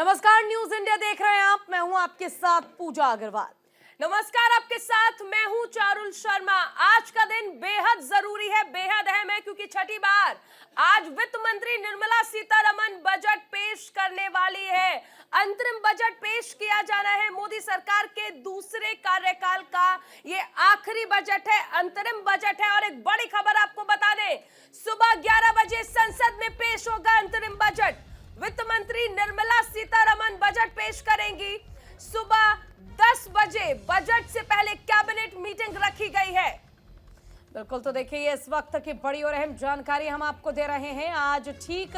नमस्कार, news India देख रहे हैं आप। मैं हूं आपके साथ पूजा अग्रवाल। नमस्कार, आपके साथ मैं हूं चारुल शर्मा। आज का दिन बेहद जरूरी है, बेहद अहम है, क्योंकि छठी बार आज वित्त मंत्री निर्मला सीतारमण बजट पेश करने वाली है। अंतरिम बजट पेश किया जाना है। मोदी सरकार के दूसरे कार्यकाल का ये आखिरी बजट है, अंतरिम बजट है। और एक बड़ी खबर आपको बता दें, सुबह 11 बजे संसद में पेश होगा अंतरिम बजट। वित्त मंत्री निर्मला सीतारमण बजट पेश करेंगी। सुबह 10 बजे बजट से पहले कैबिनेट मीटिंग रखी गई है। बिल्कुल, तो देखिए ये इस वक्त की बड़ी और अहम जानकारी हम आपको दे रहे हैं। आज ठीक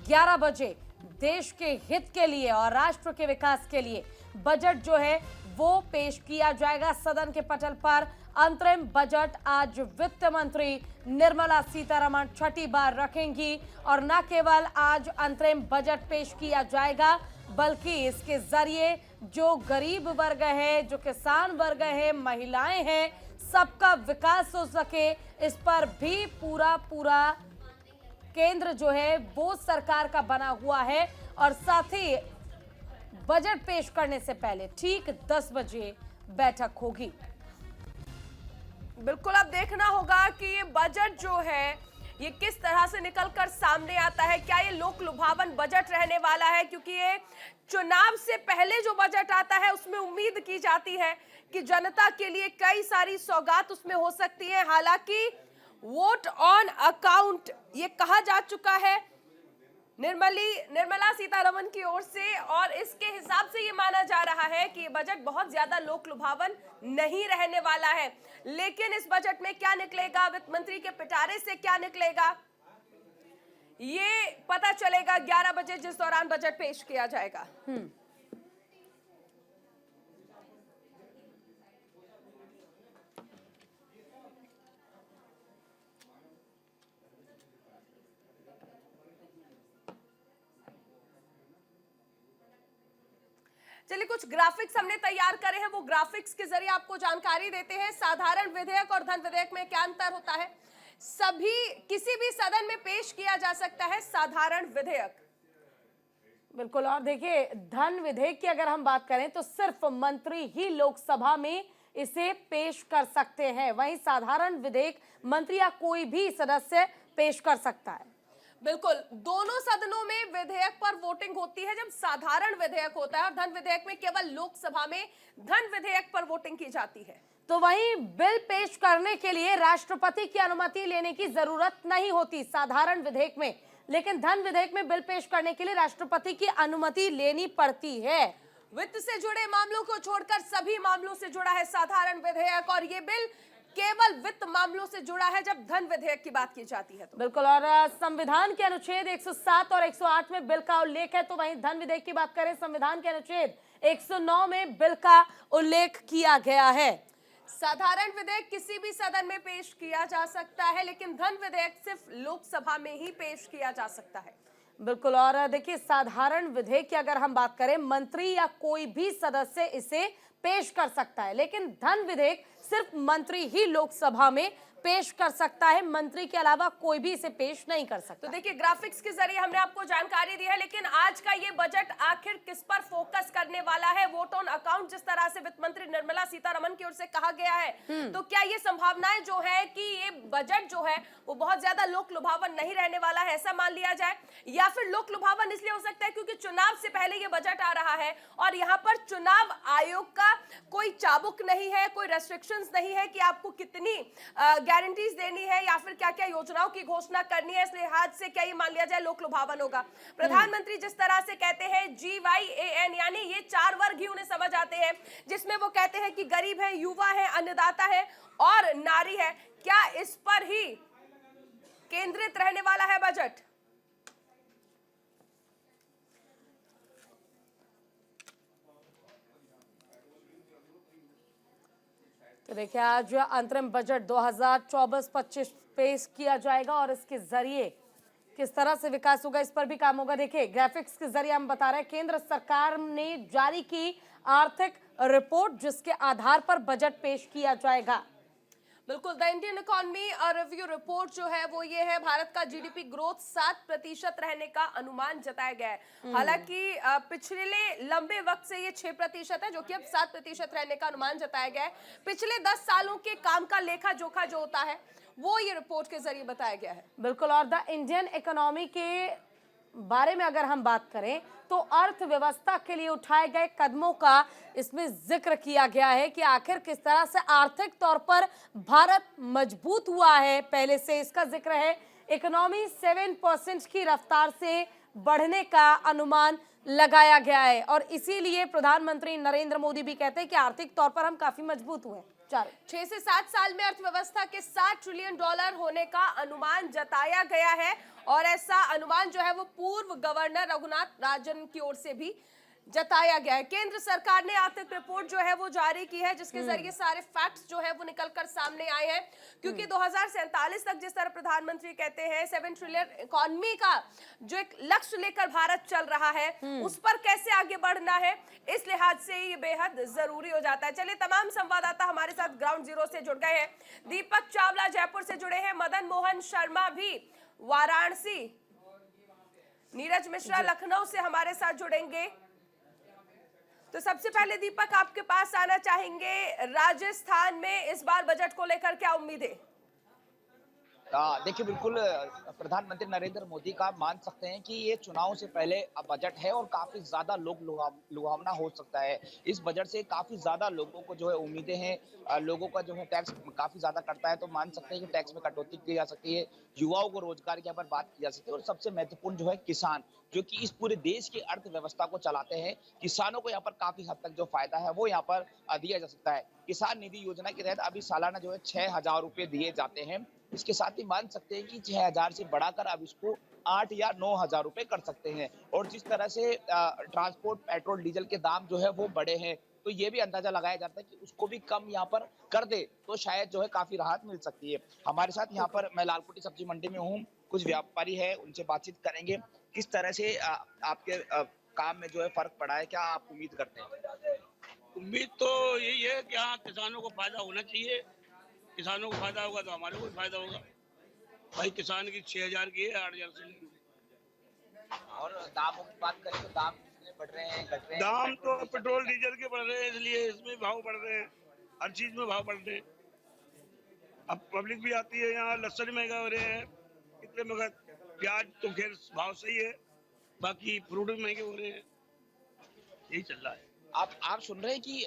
11 बजे देश के हित के लिए और राष्ट्र के विकास के लिए बजट जो है वो पेश किया जाएगा सदन के पटल पर। अंतरिम बजट आज वित्त मंत्री निर्मला सीतारमण छठी बार रखेंगी। और न केवल आज अंतरिम बजट पेश किया जाएगा, बल्कि इसके जरिए जो गरीब वर्ग है, जो किसान वर्ग है, महिलाएं हैं, सबका विकास हो सके, इस पर भी पूरा केंद्र जो है वो सरकार का बना हुआ है। और साथ ही बजट पेश करने से पहले ठीक 10 बजे बैठक होगी। बिल्कुल, अब देखना होगा कि ये बजट जो है ये किस तरह से निकलकर सामने आता है। क्या ये लोक लुभावन बजट रहने वाला है, क्योंकि ये चुनाव से पहले जो बजट आता है उसमें उम्मीद की जाती है कि जनता के लिए कई सारी सौगात उसमें हो सकती है। हालांकि वोट ऑन अकाउंट ये कहा जा चुका है निर्मला सीतारमण की ओर से, और इसके हिसाब से ये माना जा रहा है कि बजट बहुत ज्यादा लोक लुभावन नहीं रहने वाला है। लेकिन इस बजट में क्या निकलेगा, वित्त मंत्री के पिटारे से क्या निकलेगा, ये पता चलेगा 11 बजे जिस दौरान बजट पेश किया जाएगा। चलिए, कुछ ग्राफिक्स हमने तैयार करे हैं, वो ग्राफिक्स के जरिए आपको जानकारी देते हैं। साधारण विधेयक और धन विधेयक में क्या अंतर होता है। किसी भी सदन में पेश किया जा सकता है साधारण विधेयक। बिल्कुल, और देखिए धन विधेयक की अगर हम बात करें तो सिर्फ मंत्री ही लोकसभा में इसे पेश कर सकते हैं। वहीं साधारण विधेयक मंत्री या कोई भी सदस्य पेश कर सकता है। बिल्कुल, दोनों सदनों में विधेयक पर वोटिंग होती है जब साधारण विधेयक होता है, और धन विधेयक में केवल लोकसभा में धन विधेयक पर वोटिंग की जाती है। तो वहीं बिल पेश करने के लिए राष्ट्रपति की अनुमति लेने की जरूरत नहीं होती साधारण विधेयक में, लेकिन धन विधेयक में बिल पेश करने के लिए राष्ट्रपति की अनुमति लेनी पड़ती है। वित्त से जुड़े मामलों को छोड़कर सभी मामलों से जुड़ा है साधारण विधेयक, और ये बिल केवल वित्त मामलों से जुड़ा है जब धन विधेयक की बात की जाती है। तो बिल्कुल, और संविधान के अनुच्छेद 107 और 108 में बिल का उल्लेख है। तो वहीं धन विधेयक की बात करें, संविधान के अनुच्छेद 109 में बिल का उल्लेख किया गया है। साधारण विधेयक किसी भी सदन में पेश किया जा सकता है, लेकिन धन विधेयक सिर्फ लोकसभा में ही पेश किया जा सकता है। बिल्कुल, और देखिए साधारण विधेयक की अगर हम बात करें, मंत्री या कोई भी सदस्य इसे पेश कर सकता है, लेकिन धन विधेयक सिर्फ मंत्री ही लोकसभा में पेश कर सकता है। मंत्री के अलावा कोई भी इसे पेश नहीं कर सकता। तो देखिए, ग्राफिक्स के जरिए हमने आपको जानकारी दी है, लेकिन आज का ये बजट आखिर किस पर फोकस करने वाला है। वोट ऑन अकाउंट जिस तरह से वित्त मंत्री निर्मला सीतारमण की ओर से कहा गया है, तो क्या ये संभावनाएं जो है कि ये बजट जो है वो बहुत ज्यादा लोक लुभावन नहीं रहने वाला है, ऐसा मान लिया जाए, या फिर लोक लुभावन इसलिए हो सकता है क्योंकि चुनाव से पहले ये बजट आ रहा है और यहाँ पर चुनाव आयोग का कोई चाबुक नहीं है, कोई रेस्ट्रिक्शंस नहीं है कि आपको कितनी गारंटीज देनी है या फिर क्या क्या योजनाओं की घोषणा करनी है। इस लिहाज से क्या ये मान लिया जाए लोक लुभावन होगा। प्रधानमंत्री जिस तरह से कहते हैं GYAN, यानी ये 4 वर्ग ही उन्हें समझ आते हैं, जिसमें वो कहते हैं कि गरीब है, युवा है, अन्नदाता है और नारी है। क्या इस पर ही केंद्रित रहने वाला है बजट? तो देखिए आज अंतरिम बजट 2024-25 पेश किया जाएगा और इसके जरिए किस तरह से विकास होगा इस पर भी काम होगा। देखिए ग्राफिक्स के जरिए हम बता रहे हैं, केंद्र सरकार ने जारी की आर्थिक रिपोर्ट जिसके आधार पर बजट पेश किया जाएगा। बिल्कुल, the Indian economy review report जो है वो ये है, भारत का जीडीपी ग्रोथ 7% रहने का अनुमान जताया गया है। हालांकि पिछले लंबे वक्त से ये 6% है, जो कि अब 7% रहने का अनुमान जताया गया है। पिछले 10 सालों के काम का लेखा जोखा जो होता है वो ये रिपोर्ट के जरिए बताया गया है। बिल्कुल, और द इंडियन इकोनॉमी के बारे में अगर हम बात करें तो अर्थव्यवस्था के लिए उठाए गए कदमों का इसमें जिक्र किया गया है कि आखिर किस तरह से आर्थिक तौर पर भारत मजबूत हुआ है। पहले से इसका जिक्र है, इकोनॉमी 7% की रफ्तार से बढ़ने का अनुमान लगाया गया है और इसीलिए प्रधानमंत्री नरेंद्र मोदी भी कहते हैं कि आर्थिक तौर पर हम काफी मजबूत हुए हैं। 6 से 7 साल में अर्थव्यवस्था के $7 ट्रिलियन होने का अनुमान जताया गया है और ऐसा अनुमान जो है वो पूर्व गवर्नर रघुनाथ राजन की ओर से भी जताया गया है। केंद्र सरकार ने आर्थिक रिपोर्ट जो है वो जारी की है, जिसके जरिए सारे फैक्ट्स जो है वो निकलकर सामने आए हैं। क्योंकि 2047 तक जिस तरह प्रधानमंत्री कहते हैं 7 ट्रिलियन इकोनॉमी का जो एक लक्ष्य लेकर भारत चल रहा है, उस पर कैसे आगे बढ़ना है, इस लिहाज से ये बेहद जरूरी हो जाता है। चलिए, तमाम संवाददाता हमारे साथ ग्राउंड जीरो से जुड़ गए हैं। दीपक चावला जयपुर से जुड़े हैं, मदन मोहन शर्मा भी वाराणसी, नीरज मिश्रा लखनऊ से हमारे साथ जुड़ेंगे। तो सबसे पहले दीपक, आपके पास आना चाहेंगे, राजस्थान में इस बार बजट को लेकर क्या उम्मीद है? देखिए, बिल्कुल प्रधानमंत्री नरेंद्र मोदी का मान सकते हैं कि ये चुनाव से पहले बजट है और काफी ज्यादा लुभावना हो सकता है। इस बजट से काफी ज्यादा लोगों को जो है उम्मीदें हैं। लोगों का जो है टैक्स काफी ज्यादा कटता है, तो मान सकते हैं कि टैक्स में कटौती की जा सकती है, युवाओं को रोजगार के यहाँ पर बात की जा सकती है और सबसे महत्वपूर्ण जो है किसान, जो कि इस पूरे देश की अर्थव्यवस्था को चलाते हैं। किसानों को यहाँ पर काफी हद तक जो फायदा है वो यहाँ पर दिया जा सकता है। किसान निधि योजना के तहत अभी सालाना जो है 6,000 रुपए दिए जाते हैं। इसके साथ ही मान सकते हैं कि 6,000 से बढ़ाकर अब इसको 8 या 9,000 रुपए कर सकते हैं। और जिस तरह से ट्रांसपोर्ट, पेट्रोल, डीजल के दाम जो है वो बढ़े हैं, तो ये भी अंदाजा लगाया जाता है कि उसको भी कम यहाँ पर कर दे तो शायद जो है काफी राहत मिल सकती है। हमारे साथ यहाँ पर, मैं लालकुटी सब्जी मंडी में हूँ, कुछ व्यापारी है, उनसे बातचीत करेंगे। किस तरह से आपके काम में जो है फर्क पड़ा है, क्या आप उम्मीद करते हैं? उम्मीद तो यही है कि हाँ, किसानों को फायदा होना चाहिए। किसानों को फायदा होगा तो हमारे को भी फायदा होगा। भाई, किसान की 6,000 की है, 8,000 से लेंगे। और दामों की बात करें तो दाम कितने बढ़ रहे हैं, घट रहे हैं? दाम तो पेट्रोल डीजल के बढ़ रहे हैं, इसलिए इसमें भाव बढ़ रहे हैं, हर चीज में भाव बढ़ रहे हैं। अब पब्लिक भी आती है यहाँ, लहसुन महंगा हो रहे हैं, इतने महंगा। प्याज तो खैर भाव सही है, बाकी फ्रूट भी महंगे हो रहे हैं, यही चल रहा है। आप सुन रहे हैं कि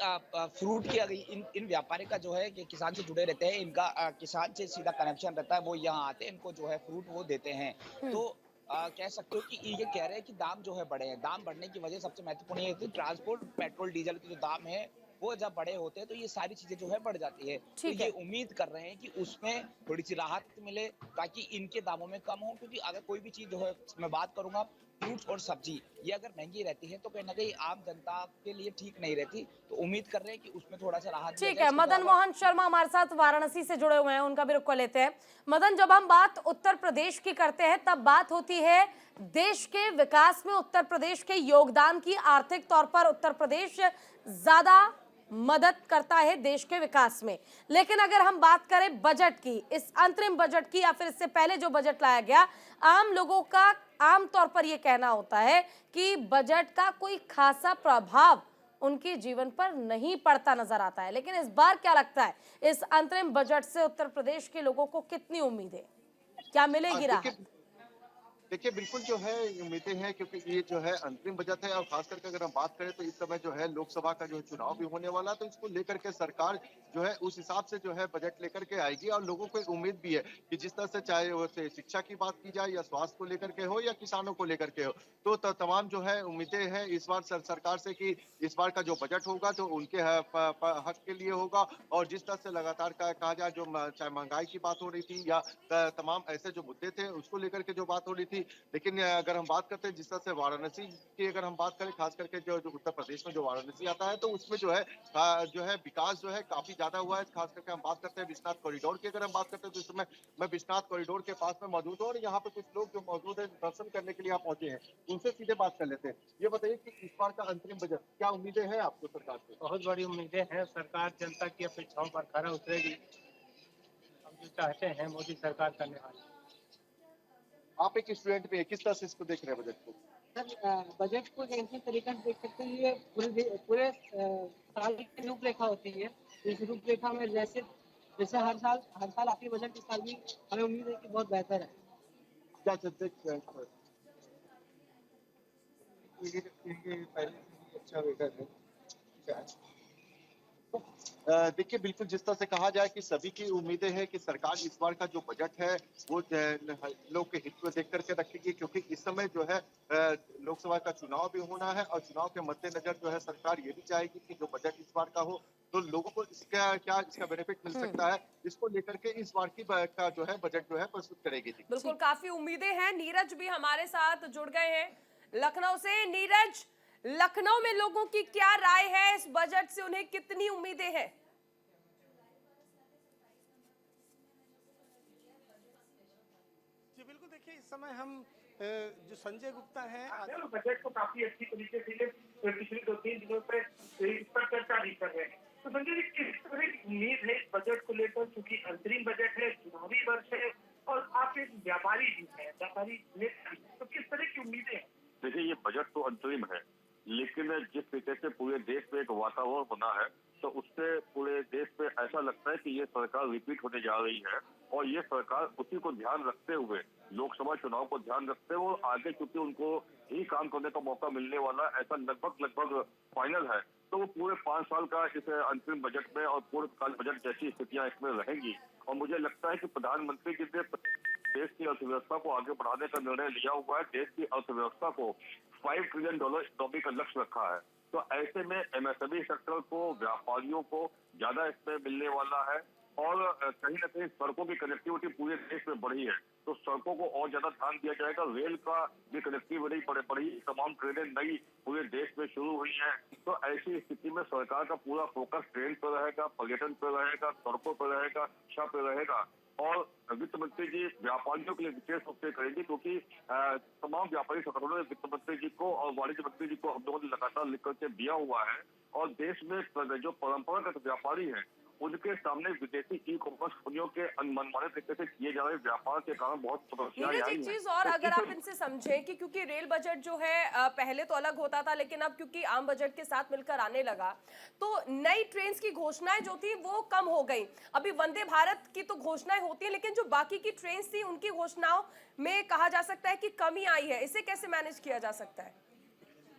फ्रूट की इन व्यापारी का जो है कि किसान से जुड़े रहते हैं, इनका किसान से सीधा कनेक्शन रहता है, वो यहाँ आते हैं, इनको जो है फ्रूट वो देते हैं। तो कह सकते हो कि ये कह रहे हैं कि दाम जो है बढ़े हैं। दाम बढ़ने की वजह सबसे महत्वपूर्ण ये है, ट्रांसपोर्ट, पेट्रोल, डीजल के जो दाम है वो जब बड़े होते हैं तो ये सारी चीजें जो है बढ़ जाती है। तो ये उम्मीद कर रहे हैं कि उसमें थोड़ी सी राहत मिले ताकि इनके दामों में कम हो। क्योंकि अगर कोई भी चीज जो है, मैं बात करूंगा फ्रूट्स और सब्जी, ये अगर महंगी रहती है तो कहीं ना कहीं आम जनता के लिए ठीक नहीं रहती। तो उम्मीद कर रहे हैं कि उसमें थोड़ा सा राहत। ठीक है, मदन मोहन शर्मा हमारे साथ वाराणसी से जुड़े हुए हैं, उनका भी रुख को लेते हैं। मदन, जब हम बात उत्तर प्रदेश की करते हैं तब बात होती है देश के विकास में उत्तर प्रदेश के योगदान की। आर्थिक तौर पर उत्तर प्रदेश ज्यादा मदद करता है देश के विकास में। लेकिन अगर हम बात करें बजट की, इस अंतरिम बजट की या फिर इससे पहले जो बजट लाया गया, आम लोगों का आमतौर पर यह कहना होता है कि बजट का कोई खासा प्रभाव उनके जीवन पर नहीं पड़ता नजर आता है। लेकिन इस बार क्या लगता है, इस अंतरिम बजट से उत्तर प्रदेश के लोगों को कितनी उम्मीद है, क्या मिलेगी राहत? देखिए, बिल्कुल जो है उम्मीदें हैं, क्योंकि ये जो है अंतरिम बजट है और खास करके अगर हम बात करें तो इस समय जो है लोकसभा का जो है चुनाव भी होने वाला, तो इसको लेकर के सरकार जो है उस हिसाब से जो है बजट लेकर के आएगी। और लोगों को एक उम्मीद भी है कि जिस तरह से, चाहे वो शिक्षा की बात की जाए या स्वास्थ्य को लेकर के हो या किसानों को लेकर के हो, तो तमाम जो है उम्मीदें हैं इस बार सरकार से कि इस बार का जो बजट होगा तो उनके हक के लिए होगा। और जिस तरह से लगातार कहा जाए, जो चाहे महंगाई की बात हो रही थी या तमाम ऐसे जो मुद्दे थे उसको लेकर के जो बात हो रही थी। लेकिन अगर हम बात करते हैं जिस तरह से वाराणसी की अगर हम बात करें, खास करके जो उत्तर प्रदेश में जो वाराणसी आता है, तो उसमें जो है विकास जो है काफी ज्यादा हुआ है। खास करके हम बात करते हैं विश्वनाथ कॉरिडोर की, अगर हम बात करते हैं तो इस समय मैं विश्वनाथ कॉरिडोर के पास में मौजूद हूँ और यहाँ पे कुछ लोग जो मौजूद है दर्शन करने के लिए यहाँ पहुंचे हैं, उनसे सीधे बात कर लेते हैं। ये बताइए कि इस बार का अंतरिम बजट क्या उम्मीदें हैं आपको सरकार से? बहुत बड़ी उम्मीदें हैं, सरकार जनता की अपेक्षाओं पर खरा उतरेगी। जो चाहते हैं मोदी सरकार करने वाली। आप एक स्टूडेंट में किस तरह से इसको देख रहे हैं बजट को? सर बजट को ऐसे तरीके से देख सकते हैं, ये पूरे साल की रूपरेखा होती है। इस रूपरेखा में जैसे जैसे हर साल आती है बजट, इस साल भी हमें उम्मीद है कि बहुत बेहतर है। क्या चलते हैं? ये पहले से ही अच्छा बेहतर है। देखिए बिल्कुल जिस तरह से कहा जाए कि सभी की उम्मीदें हैं कि सरकार इस बार का जो बजट है वो लोग के हित को देख करके रखेगी, क्योंकि इस समय जो है लोकसभा का चुनाव भी होना है और चुनाव के मद्देनजर जो है सरकार ये भी चाहेगी कि जो बजट इस बार का हो तो लोगों को इसका बेनिफिट मिल सकता है, इसको लेकर के इस बार का जो है बजट जो है प्रस्तुत करेगी। बिल्कुल, काफी उम्मीदें हैं। नीरज भी हमारे साथ जुड़ गए हैं लखनऊ से। नीरज, लखनऊ में लोगों की क्या राय है इस बजट से, उन्हें कितनी उम्मीदें हैं? जी बिल्कुल, देखिए इस समय हम जो संजय गुप्ता हैं बजट को काफी अच्छी तरीके से पिछले 2-3 दिनों से इस पर चर्चा भी कर रहे हैं। तो संजय जी, किस तरह की उम्मीद है इस बजट को लेकर, क्योंकि अंतरिम बजट है, चुनावी वर्ष है और आप एक व्यापारी भी हैं, व्यापारी नेता भी, तो किस तरह की उम्मीदें हैं? देखिए ये बजट तो अंतरिम है, लेकिन जिस तरीके से पूरे देश में एक वातावरण बना है तो उससे पूरे देश में ऐसा लगता है कि ये सरकार रिपीट होने जा रही है और ये सरकार उसी को ध्यान रखते हुए, लोकसभा चुनाव को ध्यान रखते हुए और आगे चूंकि उनको ही काम करने का मौका मिलने वाला ऐसा लगभग फाइनल है, तो वो पूरे 5 साल का इस अंतरिम बजट में और पूर्णकाल बजट जैसी स्थितियां इसमें रहेंगी। और मुझे लगता है कि प्रधानमंत्री जी ने देश की अर्थव्यवस्था को आगे बढ़ाने का निर्णय लिया हुआ है। देश की अर्थव्यवस्था को $5 ट्रिलियन इकोनॉमी का लक्ष्य रखा है, तो ऐसे में एमएसएमई सेक्टर को, व्यापारियों को ज्यादा इसमें मिलने वाला है और कहीं न कहीं सड़कों की कनेक्टिविटी पूरे देश में बढ़ी है, तो सड़कों को और ज्यादा ध्यान दिया जाएगा। रेल का भी कनेक्टिविटी बढ़ी, तमाम ट्रेनें नई पूरे देश में शुरू हुई है, तो ऐसी स्थिति में सरकार का पूरा फोकस ट्रेन पर रहेगा, पर्यटन पर रहेगा, सड़कों पर रहेगा, शिक्षा पर रहेगा। और वित्त मंत्री जी व्यापारियों के लिए विशेष रूप से करेंगे, क्योंकि तमाम व्यापारी संगठनों ने वित्त मंत्री जी को और वाणिज्य मंत्री जी को हम लोगों ने लगातार लिख करके दिया हुआ है और देश में जो परंपरागत व्यापारी हैं उनके सामने विदेशी ई कॉमर्स कंपनियों के मनमाने तरीके से किए जा रहे व्यापार के कारण बहुत समस्याएं आई हैं। एक चीज और अगर आप इनसे समझें कि क्योंकि रेल बजट जो है पहले तो अलग होता था, लेकिन अब क्योंकि आम बजट के साथ मिलकर आने लगा तो नई ट्रेन की घोषणाएं जो थी वो कम हो गई। अभी वंदे भारत की तो घोषणाएं होती है, लेकिन जो बाकी की ट्रेन थी उनकी घोषणाओं में कहा जा सकता है कि कमी आई है। इसे कैसे मैनेज किया जा सकता है?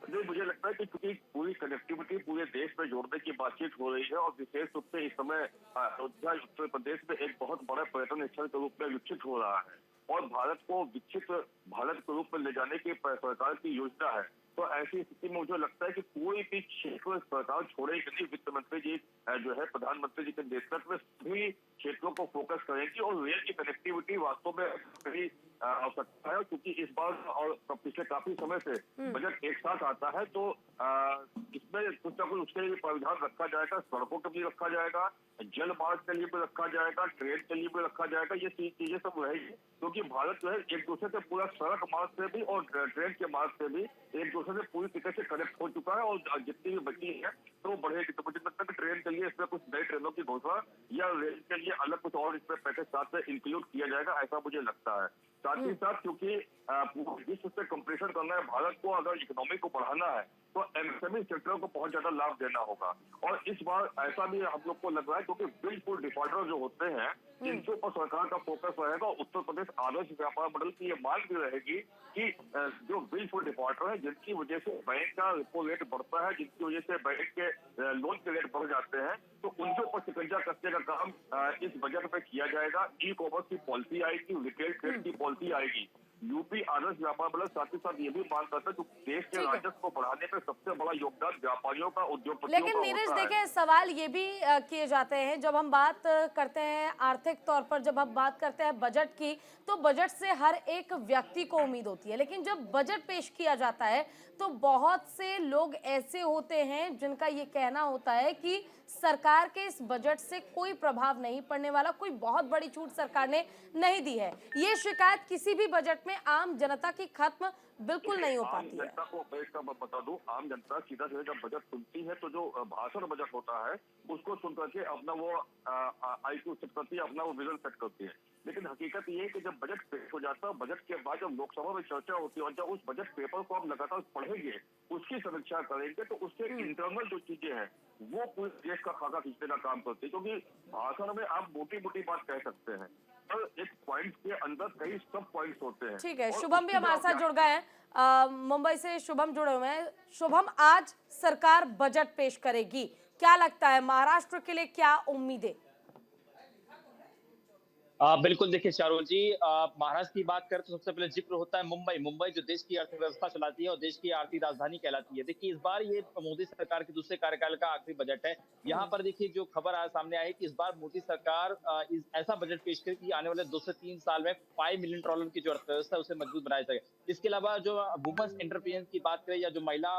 नहीं, मुझे लगता है कि क्योंकि पूरी कनेक्टिविटी पूरे देश में जोड़ने की बातचीत हो रही है और विशेष रूप से इस समय अयोध्या उत्तर प्रदेश में एक बहुत बड़ा पर्यटन स्थल के रूप में विकसित हो रहा है और भारत को विकसित भारत के रूप में ले जाने की सरकार की योजना है। तो ऐसी स्थिति में मुझे लगता है कि कोई भी क्षेत्र सरकार छोड़ेगी नहीं। वित्त मंत्री जी जो है प्रधानमंत्री जी के नेतृत्व में सभी क्षेत्रों को फोकस करेंगी और रेल की कनेक्टिविटी वास्तव में कहीं आवश्यकता है, क्योंकि इस बार और पिछले काफी समय से बजट एक साथ आता है, तो इसमें कुछ न कुछ उसके लिए प्रावधान रखा जाएगा। सड़कों के लिए रखा जाएगा, जल मार्ग के लिए भी रखा जाएगा, ट्रेन के लिए भी रखा जाएगा। ये चीजें सब रहेगी, क्योंकि भारत जो है एक दूसरे से पूरा सड़क मार्ग से भी और ट्रेन के मार्ग से भी एक दूसरे से पूरी तरीके से कनेक्ट हो चुका है और जितनी भी बची है तो बढ़ेगी। तो मुझे लगता है कि ट्रेन के लिए इसमें कुछ नई ट्रेनों की घोषणा या रेल के लिए अलग कुछ और इसमें पैकेज साथ में इंक्लूड किया जाएगा, ऐसा मुझे लगता है। साथ ही साथ क्योंकि विश्व से कंपटीशन करना है भारत को, अगर इकोनॉमी को बढ़ाना है तो एमएसएमई सेक्टर को बहुत ज्यादा लाभ देना होगा। और इस बार ऐसा भी हम लोग को लग रहा है, क्योंकि बिल्कुल डिफॉल्टर जो होते हैं इनके ऊपर सरकार का फोकस रहेगा। उत्तर प्रदेश आदर्श व्यापार मॉडल की ये मांग भी रहेगी कि जो बिल्कुल डिफॉल्टर है, जिनकी वजह से बैंक का रेपो रेट बढ़ता है, जिनकी वजह से बैंक के लोन के रेट बढ़ जाते हैं, तो उनके ऊपर शिकंजा कसने का काम इस बजट में किया जाएगा। ई कॉमर्स की पॉलिसी आएगी, रिटेल ट्रेड की पॉलिसी आएगी। यूपी आदर्श व्यापार बल साथ ही साथ ये भी मांग करता है कि देश के राजस्व को बढ़ाने में सबसे बड़ा योगदान व्यापारियों का, उद्योगपतियों का लेकिन नीरज होता है। देखिए सवाल ये भी किए जाते हैं, जब हम बात करते हैं आर्थिक तौर पर, जब हम बात करते हैं बजट की, तो बजट से हर एक व्यक्ति को उम्मीद होती है, लेकिन जब बजट पेश किया जाता है तो बहुत से लोग ऐसे होते हैं जिनका ये कहना होता है कि सरकार के इस बजट से कोई प्रभाव नहीं पड़ने वाला, कोई बहुत बड़ी छूट सरकार ने नहीं दी है। ये शिकायत शायद किसी भी बजट में आम जनता की खत्म बिल्कुल नहीं हो आम पाती है। जनता को एक का मैं बता दूं, आम जनता सीधा सीधा जब बजट सुनती है तो जो भाषण बजट होता है उसको सुन करके अपना वो IQ सेट करती है, अपना वो विजन सेट करती है। लेकिन हकीकत ये है कि जब बजट पेश हो जाता है, बजट के बाद जब लोकसभा में चर्चा होती है और जब उस बजट पेपर को आप लगातार पढ़ेंगे, उसकी समीक्षा करेंगे, तो उससे इंटरनल जो चीजें हैं वो पूरे देश का खाका खींचने का काम करती है। क्योंकि भाषण में आप मोटी मोटी बात कह सकते हैं, पर एक पॉइंट के अंदर कई सब पॉइंट्स होते हैं। ठीक है, और शुभम भी उसकी हमारे जब साथ आप जुड़ गए हैं। मुंबई से शुभम जुड़े हुए हैं। शुभम, आज सरकार बजट पेश करेगी, क्या लगता है महाराष्ट्र के लिए क्या उम्मीदें? बिल्कुल, देखिए शाहरुख जी, महाराष्ट्र की बात करें तो सबसे पहले जिक्र होता है मुंबई जो देश की अर्थव्यवस्था चलाती है और देश की आर्थिक राजधानी कहलाती है। देखिए, इस बार ये मोदी सरकार के दूसरे कार्यकाल का आखिरी बजट है। यहाँ पर देखिए जो खबर आज सामने आई कि इस बार मोदी सरकार ऐसा बजट पेश करेगी कि आने वाले 2 से 3 साल में $5 मिलियन की जो अर्थव्यवस्था है उसे मजबूत बनाया जाएगा। इसके अलावा जो वुमेन्स एंटरप्रेन्योर की बात करें या जो महिला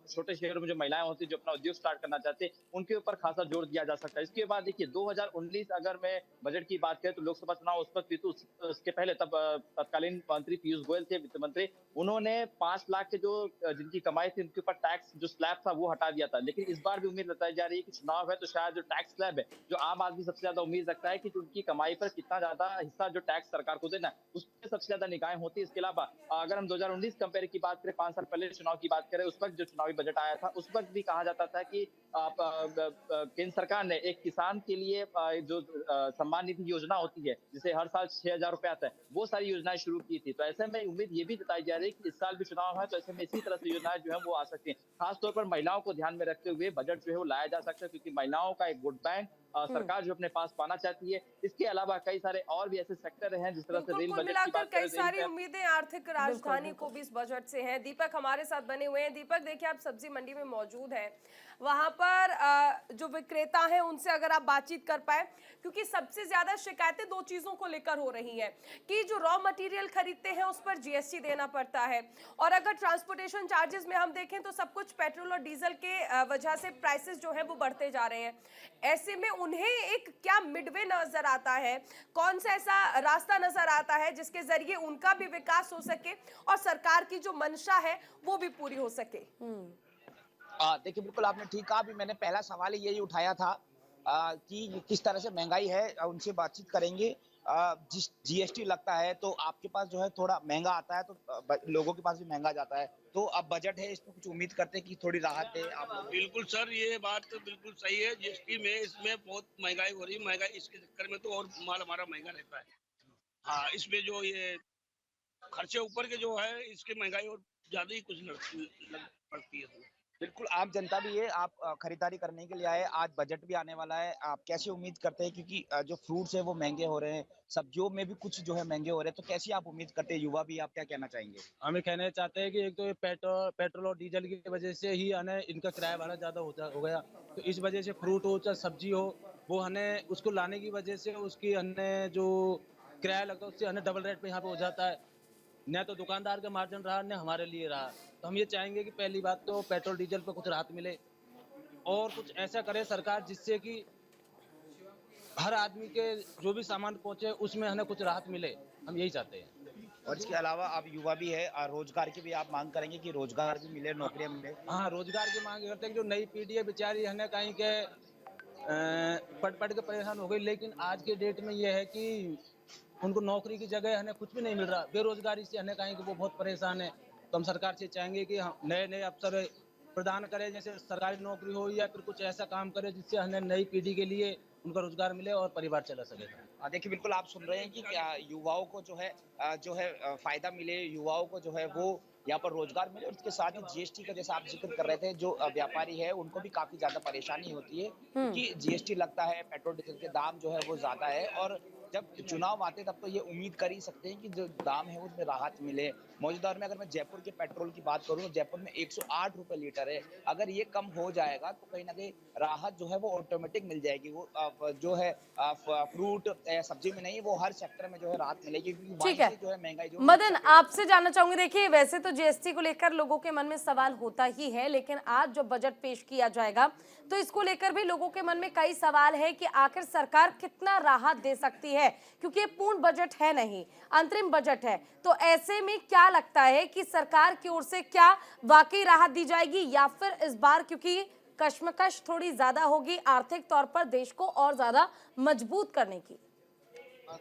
छोटे शहरों में जो महिलाएं होती है जो अपना उद्योग स्टार्ट करना चाहते हैं, उनके ऊपर खासा जोर दिया जा सकता है। इसके बाद देखिए 2019 अगर मैं बजट की बात करें तो लोकसभा चुनाव उस वक्त भी तो उसके पहले तब तत्कालीन मंत्री पीयूष गोयल थे, वित्त मंत्री। उन्होंने 5 लाख के जो जिनकी कमाई थी उनके ऊपर टैक्स जो स्लैब था वो हटा दिया था। लेकिन इस बार भी उम्मीद बताई जा रही है कि चुनाव है तो शायद जो टैक्स स्लैब है, जो आम आदमी सबसे ज्यादा उम्मीद रखता है कि उनकी कमाई पर कितना ज्यादा हिस्सा जो टैक्स सरकार को देना है उस पर सबसे ज्यादा निगाहें होती है। इसके अलावा अगर हम 2019 कंपेयर की बात करें, 5 साल पहले चुनाव की बात करें, उस वक्त जो चुनावी बजट आया था उस वक्त भी कहा जाता था कि केंद्र सरकार ने एक किसान के लिए जो सम्मान निधि योजना होती है जिसे हर साल 6,000 रुपए आता है, वो सारी योजनाएं शुरू की थी। तो ऐसे में उम्मीद ये भी जताई जा रही है कि इस साल भी चुनाव है तो ऐसे में इसी तरह से योजनाएं जो है वो आ सकती हैं। खासतौर पर महिलाओं को ध्यान में रखते हुए बजट जो है वो लाया जा सकता है, क्योंकि महिलाओं का एक वोट बैंक सरकार जो अपने पास पाना चाहती है। इसके अलावा कई सारे और भी ऐसे सेक्टर हैं जिस तरह से बिल्कुल, रेल कुल बजट की मिलाकर बात कई करें, सारी उम्मीदें आर्थिक राजधानी को भी इस बजट से हैं। दीपक हमारे साथ बने हुए हैं। दीपक, देखिए आप सब्जी मंडी में मौजूद हैं, वहां पर जो विक्रेता हैं उनसे अगर आप बातचीत कर पाए, क्योंकि सबसे ज्यादा शिकायतें 2 चीजों को लेकर हो रही हैं कि जो रॉ मटेरियल खरीदते हैं उस पर GST देना पड़ता है, और अगर ट्रांसपोर्टेशन चार्जेस में हम देखें तो सब कुछ पेट्रोल और डीजल के वजह से प्राइसेस जो है वो बढ़ते जा रहे हैं। ऐसे में उन्हें एक क्या मिडवे नजर आता है, कौन सा ऐसा रास्ता नजर आता है जिसके जरिए उनका भी विकास हो सके और सरकार की जो मंशा है वो भी पूरी हो सके? देखिए, बिल्कुल आपने ठीक कहा। अभी मैंने पहला सवाल ही यही उठाया था कि किस तरह से महंगाई है, उनसे बातचीत करेंगे। जिस GST लगता है तो आपके पास जो है थोड़ा महंगा आता है, तो लोगों के पास भी महंगा जाता है। तो अब बजट है, इसमें कुछ उम्मीद करते हैं कि थोड़ी राहत है आप लोग? बिल्कुल सर, ये बात तो बिल्कुल सही है। GST में इसमें बहुत महंगाई हो रही है। महंगाई इसके चक्कर में तो और माल हमारा महंगा रहता है। हाँ, इसमें जो ये खर्चे ऊपर के जो है इसकी महंगाई और ज्यादा ही कुछ लग पड़ती है। बिल्कुल, आम जनता भी है। आप खरीदारी करने के लिए आए, आज बजट भी आने वाला है। आप कैसे उम्मीद करते हैं, क्योंकि जो फ्रूट्स है वो महंगे हो रहे हैं, सब्जियों में भी कुछ जो है महंगे हो रहे हैं, तो कैसे आप उम्मीद करते हैं? युवा भी, आप क्या कहना चाहेंगे? हमें कहना चाहते हैं कि एक तो ये पेट्रोल और डीजल की वजह से ही हमें इनका किराया भाड़ा ज़्यादा हो गया, तो इस वजह से फ्रूट हो चाहे सब्जी हो, वो हमें उसको लाने की वजह से उसकी हमें जो किराया लगता है उससे हमें डबल रेट पे यहाँ पे हो जाता है। न तो दुकानदार का मार्जिन रहा न हमारे लिए रहा। तो हम ये चाहेंगे कि पहली बात तो पेट्रोल डीजल पर कुछ राहत मिले और कुछ ऐसा करे सरकार जिससे कि हर आदमी के जो भी सामान पहुंचे उसमें हमें कुछ राहत मिले। हम यही चाहते हैं। और इसके अलावा आप युवा भी है, रोजगार की भी आप मांग करेंगे कि रोजगार भी मिले, नौकरियां मिले? हाँ, रोजगार की मांग करते हैं कि जो नई पीढ़ी है बेचारी हमें कहीं के पढ़ के परेशान हो गई, लेकिन आज के डेट में ये है कि उनको नौकरी की जगह हमें कुछ भी नहीं मिल रहा। बेरोजगारी से हमें कहीं कि वो बहुत परेशान है। तो हम सरकार से चाहेंगे कि हम नए अवसर प्रदान करें, जैसे सरकारी नौकरी हो या फिर कुछ ऐसा काम करे जिससे हमें नई पीढ़ी के लिए उनका रोजगार मिले और परिवार चला सके। देखिए, बिल्कुल आप सुन रहे हैं कि क्या युवाओं को जो है फायदा मिले, युवाओं को जो है वो यहाँ पर रोजगार मिले। और इसके साथ ही GST का जैसा आप जिक्र कर रहे थे, जो व्यापारी है उनको भी काफी ज्यादा परेशानी होती है, क्योंकि GST लगता है, पेट्रोल डीजल के दाम जो है वो ज्यादा है, और जब चुनाव आते तब तो ये उम्मीद कर ही सकते हैं कि जो दाम है उसमें राहत मिले। मौजूदा दौर में अगर मैं जयपुर के पेट्रोल की बात करूं तो जयपुर में 108 रुपए लीटर है। अगर ये कम हो जाएगा तो कहीं ना कहीं राहत जो है वो ऑटोमेटिक मिल जाएगी। वो जो है फ्रूट सब्जी में नहीं, वो हर सेक्टर में जो है राहत मिलेगी, क्योंकि ठीक है जो है महंगाई जो मदन, आपसे जानना चाहूंगी, देखिए वैसे तो GST को लेकर लोगों के मन में सवाल होता ही है, लेकिन आज जो बजट पेश किया जाएगा तो इसको लेकर भी लोगों के मन में कई सवाल है कि आखिर सरकार कितना राहत दे सकती है। है, क्योंकि ये पूर्ण बजट है नहीं, अंतरिम बजट है। तो ऐसे में क्या लगता है कि सरकार की ओर से क्या वाकई राहत दी जाएगी, या फिर इस बार क्योंकि कश्मकश थोड़ी ज्यादा होगी आर्थिक तौर पर देश को और ज्यादा मजबूत करने की?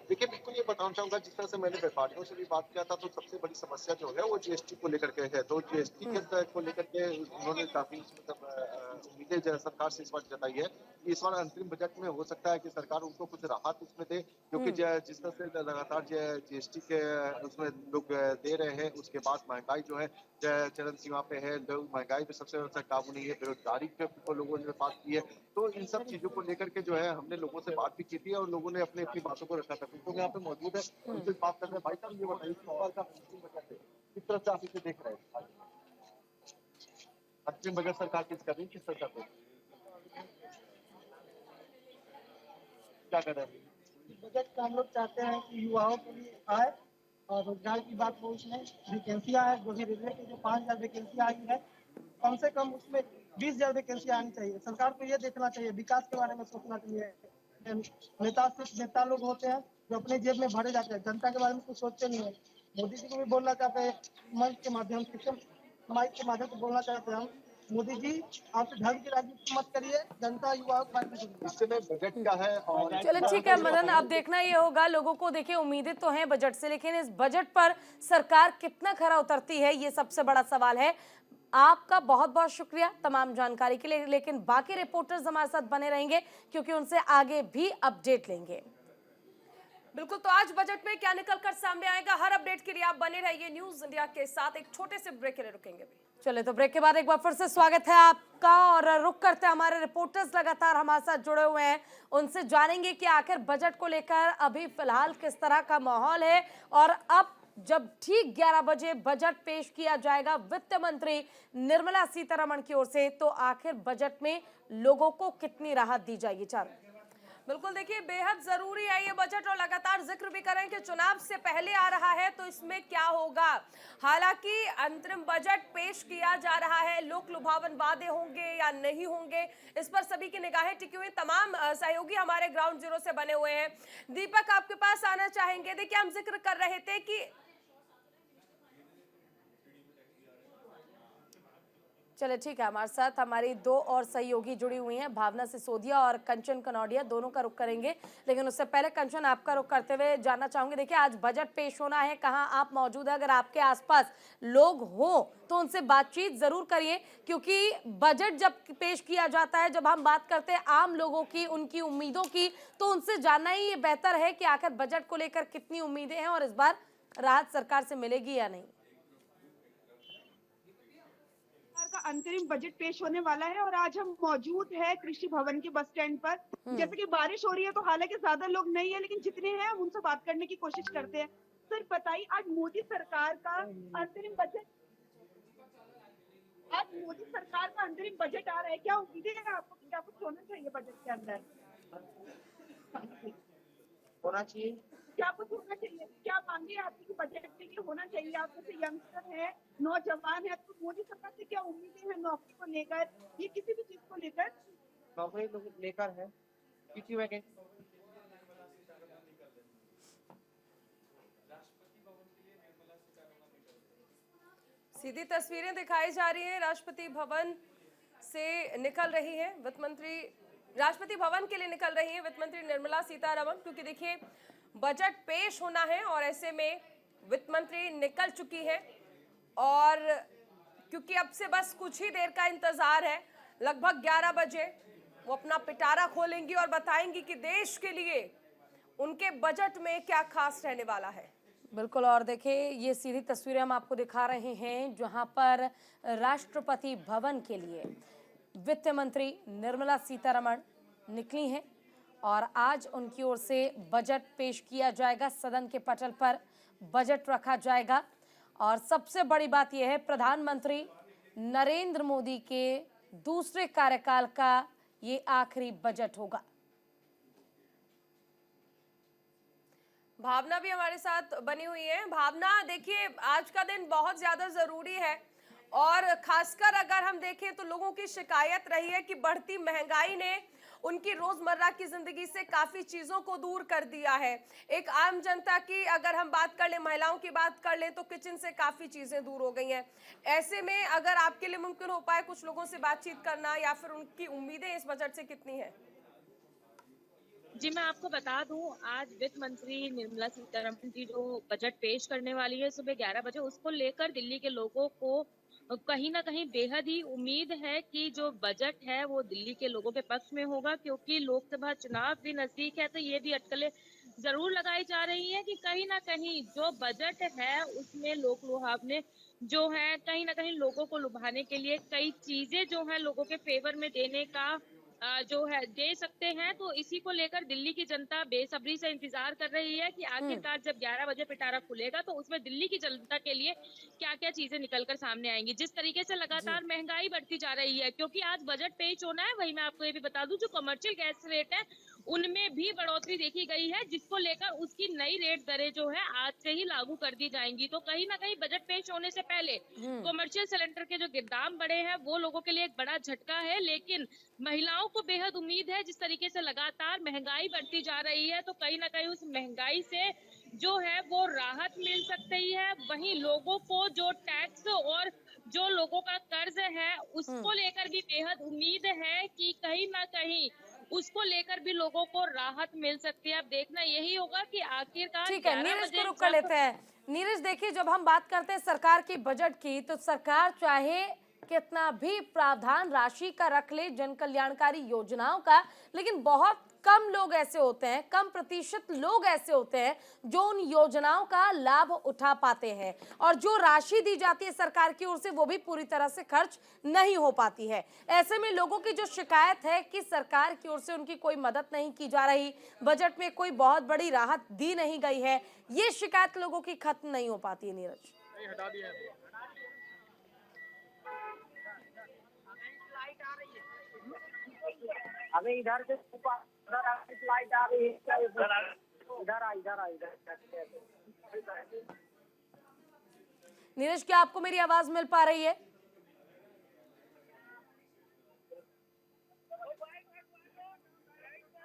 देखिए, बिल्कुल ये बताना चाहूंगा, जिस तरह से मैंने व्यापारियों से भी बात किया था, तो सबसे बड़ी समस्या जो है वो जीएसटी को लेकर के है। तो जीएसटी के को लेकर के उन्होंने काफी मतलब उम्मीदें जो है सरकार से इस बार जताई है कि इस बार अंतरिम बजट में हो सकता है कि सरकार उनको कुछ राहत उसमें दे, क्योंकि जिस तरह से लगातार जीएसटी के उसमें लोग दे रहे हैं, उसके बाद महंगाई जो है चरम सीमा पे है, लोग महंगाई पे सबसे ज्यादा काबू नहीं है, बेरोजगारी पे लोगों ने बात की है। तो इन सब चीजों को लेकर के जो है हमने लोगों से बात भी की थी और लोगों ने अपनी अपनी बातों को रखा था। तो यहाँ पे मौजूद है, उनसे बात कर रहे हैं। भाई साहब, ये बताइए इस बार का अंतिम बजट है, किस तरह से आप इसे देख रहे हैं? अंतिम बजट सरकार किस कर रही है, किस तरह से क्या कर रहे हैं? बजट का हम लोग चाहते हैं कि युवाओं के लिए आए और रोजगार की बात हो, उसमें वैकेंसियां है, जो भी रेलवे की जो 5,000 वैकेंसी आई है, कम से कम उसमें 20,000 वैकेंसी आनी चाहिए। सरकार को ये देखना चाहिए, विकास के बारे में सोचना चाहिए। नेता सिर्फ नेता लोग होते हैं जो अपने जेब में भरे जाते हैं, जनता के बारे में कुछ सोचते नहीं है। मोदी जी को भी बोलना चाहते हैं, मंच के माध्यम से, माइक के माध्यम से बोलना चाहते हैं हम, मोदी जी आप धर्म की राजनीति मत करिए, जनता युवाओं के बारे में सोचिए। इस समय बजट क्या है और चलो ठीक है मदन, अब देखना ये होगा, लोगों को देखिए उम्मीदें तो हैं बजट से, लेकिन इस बजट पर सरकार कितना खरा उतरती है ये सबसे बड़ा सवाल है। आपका बहुत बहुत शुक्रिया तमाम जानकारी के लिए, लेकिन बाकी रिपोर्टर्स हमारे साथ बने रहेंगे क्योंकि उनसे आगे भी अपडेट लेंगे। बिल्कुल, तो आज बजट में क्या निकल कर सामने आएगा, हर अपडेट के लिए आप बने रहिए न्यूज इंडिया के साथ। एक छोटे से ब्रेक के लिए रुकेंगे भी। चले तो ब्रेक के बाद एक बार फिर से स्वागत है आपका और रुक करते हैं, हमारे रिपोर्टर्स लगातार हमारे साथ जुड़े हुए हैं, उनसे जानेंगे कि आखिर बजट को लेकर अभी फिलहाल किस तरह का माहौल है, और अब जब ठीक 11 बजे बजट पेश किया जाएगा वित्त मंत्री निर्मला सीतारमण की ओर से, तो आखिर बजट में लोगों को कितनी राहत दी जाएगी। चार बिल्कुल, देखिए बेहद जरूरी है ये बजट, और लगातार जिक्र भी करें कि चुनाव से पहले आ रहा है, तो इसमें क्या होगा। हालांकि अंतरिम बजट पेश किया जा रहा है, लोक लुभावन वादे होंगे या नहीं होंगे, इस पर सभी की निगाहें टिकी हुई। तमाम सहयोगी हमारे ग्राउंड जीरो से बने हुए हैं। दीपक, आपके पास आना चाहेंगे। देखिए, हम जिक्र कर रहे थे कि चले ठीक है, हमारे साथ हमारी दो और सहयोगी जुड़ी हुई हैं, भावना सिसोदिया और कंचन कनौडिया, दोनों का रुख करेंगे। लेकिन उससे पहले कंचन, आपका रुख करते हुए जानना चाहूंगी, देखिए आज बजट पेश होना है, कहाँ आप मौजूद है, अगर आपके आसपास लोग हो तो उनसे बातचीत जरूर करिए, क्योंकि बजट जब पेश किया जाता है, जब हम बात करते हैं आम लोगों की, उनकी उम्मीदों की, तो उनसे जानना ही ये बेहतर है कि आखिर बजट को लेकर कितनी उम्मीदें हैं और इस बार राहत सरकार से मिलेगी या नहीं। का अंतरिम बजट पेश होने वाला है और आज हम मौजूद है कृषि भवन के बस स्टैंड पर। जैसे कि बारिश हो रही है तो हालांकि ज्यादा लोग नहीं है, लेकिन जितने हैं हम उनसे बात करने की कोशिश करते हैं। सर बताइए, आज मोदी सरकार का अंतरिम बजट आ रहा है, क्या उम्मीदें हैं आपको, क्या कुछ होना चाहिए बजट के अंदर? होना चाहिए, क्या कुछ होना चाहिए, क्या मांगे आपकी कि बजट में ये होना चाहिए? आप जैसे यंगस्टर है, नौजवान है, तो मोदी सरकार से क्या उम्मीदें हैं नौकरी को लेकर, ये किसी भी चीज को लेकर? नौकरी लेकर है, किसी वैकेंसी सीधी तस्वीरें दिखाई जा रही हैं, राष्ट्रपति भवन से निकल रही है वित्त मंत्री, राष्ट्रपति भवन के लिए निकल रही है वित्त मंत्री निर्मला सीतारमण, क्योंकि देखिए बजट पेश होना है और ऐसे में वित्त मंत्री निकल चुकी है। और क्योंकि अब से बस कुछ ही देर का इंतजार है, लगभग 11 बजे वो अपना पिटारा खोलेंगी और बताएंगी कि देश के लिए उनके बजट में क्या खास रहने वाला है। बिल्कुल, और देखिए ये सीधी तस्वीरें हम आपको दिखा रहे हैं जहां पर राष्ट्रपति भवन के लिए वित्त मंत्री निर्मला सीतारमण निकली हैं और आज उनकी ओर से बजट पेश किया जाएगा, सदन के पटल पर बजट रखा जाएगा। और सबसे बड़ी बात यह है, प्रधानमंत्री नरेंद्र मोदी के दूसरे कार्यकाल का ये आखिरी बजट होगा। भावना भी हमारे साथ बनी हुई है। भावना, देखिए आज का दिन बहुत ज्यादा जरूरी है और खासकर अगर हम देखें तो लोगों की शिकायत रही है कि बढ़ती महंगाई ने उनकी रोजमर्रा की जिंदगी से काफी चीजों को दूर कर दिया है। एक आम जनता की अगर हम बात कर लें, महिलाओं की बात कर लें, तो किचन से काफी चीजें दूर हो गई हैं। ऐसे में अगर आपके लिए मुमकिन हो पाए कुछ लोगों से बातचीत करना या फिर उनकी उम्मीदें इस बजट से कितनी है? जी, मैं आपको बता दूं, आज वित्त मंत्री निर्मला सीतारमण जी जो बजट पेश करने वाली है सुबह 11 बजे, उसको लेकर दिल्ली के लोगों को कहीं ना कहीं बेहद ही उम्मीद है कि जो बजट है वो दिल्ली के लोगों के पक्ष में होगा, क्योंकि लोकसभा चुनाव भी नजदीक है। तो ये भी अटकलें जरूर लगाई जा रही है कि कहीं ना कहीं जो बजट है उसमें लोक लुभावने जो है, कहीं ना कहीं लोगों को लुभाने के लिए कई चीजें जो है लोगों के फेवर में देने का जो है दे सकते हैं। तो इसी को लेकर दिल्ली की जनता बेसब्री से इंतजार कर रही है कि आखिरकार जब 11 बजे पिटारा खुलेगा तो उसमें दिल्ली की जनता के लिए क्या क्या चीजें निकलकर सामने आएंगी। जिस तरीके से लगातार महंगाई बढ़ती जा रही है, क्योंकि आज बजट पेश होना है, वही मैं आपको ये भी बता दूं, जो कमर्शियल गैस रेट है उनमें भी बढ़ोतरी देखी गई है, जिसको लेकर उसकी नई रेट दरें जो है आज से ही लागू कर दी जाएंगी। तो कहीं ना कहीं बजट पेश होने से पहले कमर्शियल सिलेंडर के जो दाम बढ़े हैं वो लोगों के लिए एक बड़ा झटका है, लेकिन महिलाओं को बेहद उम्मीद है। जिस तरीके से लगातार महंगाई बढ़ती जा रही है तो कहीं ना कहीं उस महंगाई से जो है वो राहत मिल सकती है। वहीं लोगों को जो टैक्स और जो लोगों का कर्ज है उसको लेकर भी बेहद उम्मीद है कि कहीं ना कहीं उसको लेकर भी लोगों को राहत मिल सकती है। अब देखना यही होगा कि आखिरकार ठीक है, नीरज को रुक कर लेते हैं। नीरज, देखिए, जब हम बात करते हैं सरकार की बजट की, तो सरकार चाहे कितना भी प्रावधान राशि का रख ले जन कल्याणकारी योजनाओं का, लेकिन बहुत कम लोग ऐसे होते हैं, कम प्रतिशत लोग ऐसे होते हैं जो उन योजनाओं का लाभ उठा पाते हैं, और जो राशि दी जाती है सरकार की ओर से वो भी पूरी तरह से खर्च नहीं हो पाती है। ऐसे में लोगों की जो शिकायत है कि सरकार की ओर से उनकी कोई मदद नहीं की जा रही, बजट में कोई बहुत बड़ी राहत दी नहीं गई है, ये शिकायत लोगों की खत्म नहीं हो पाती है। नीरज, अबे इधर से लाइट आ रही है, इधर नीरज, क्या आपको मेरी आवाज मिल पा रही है?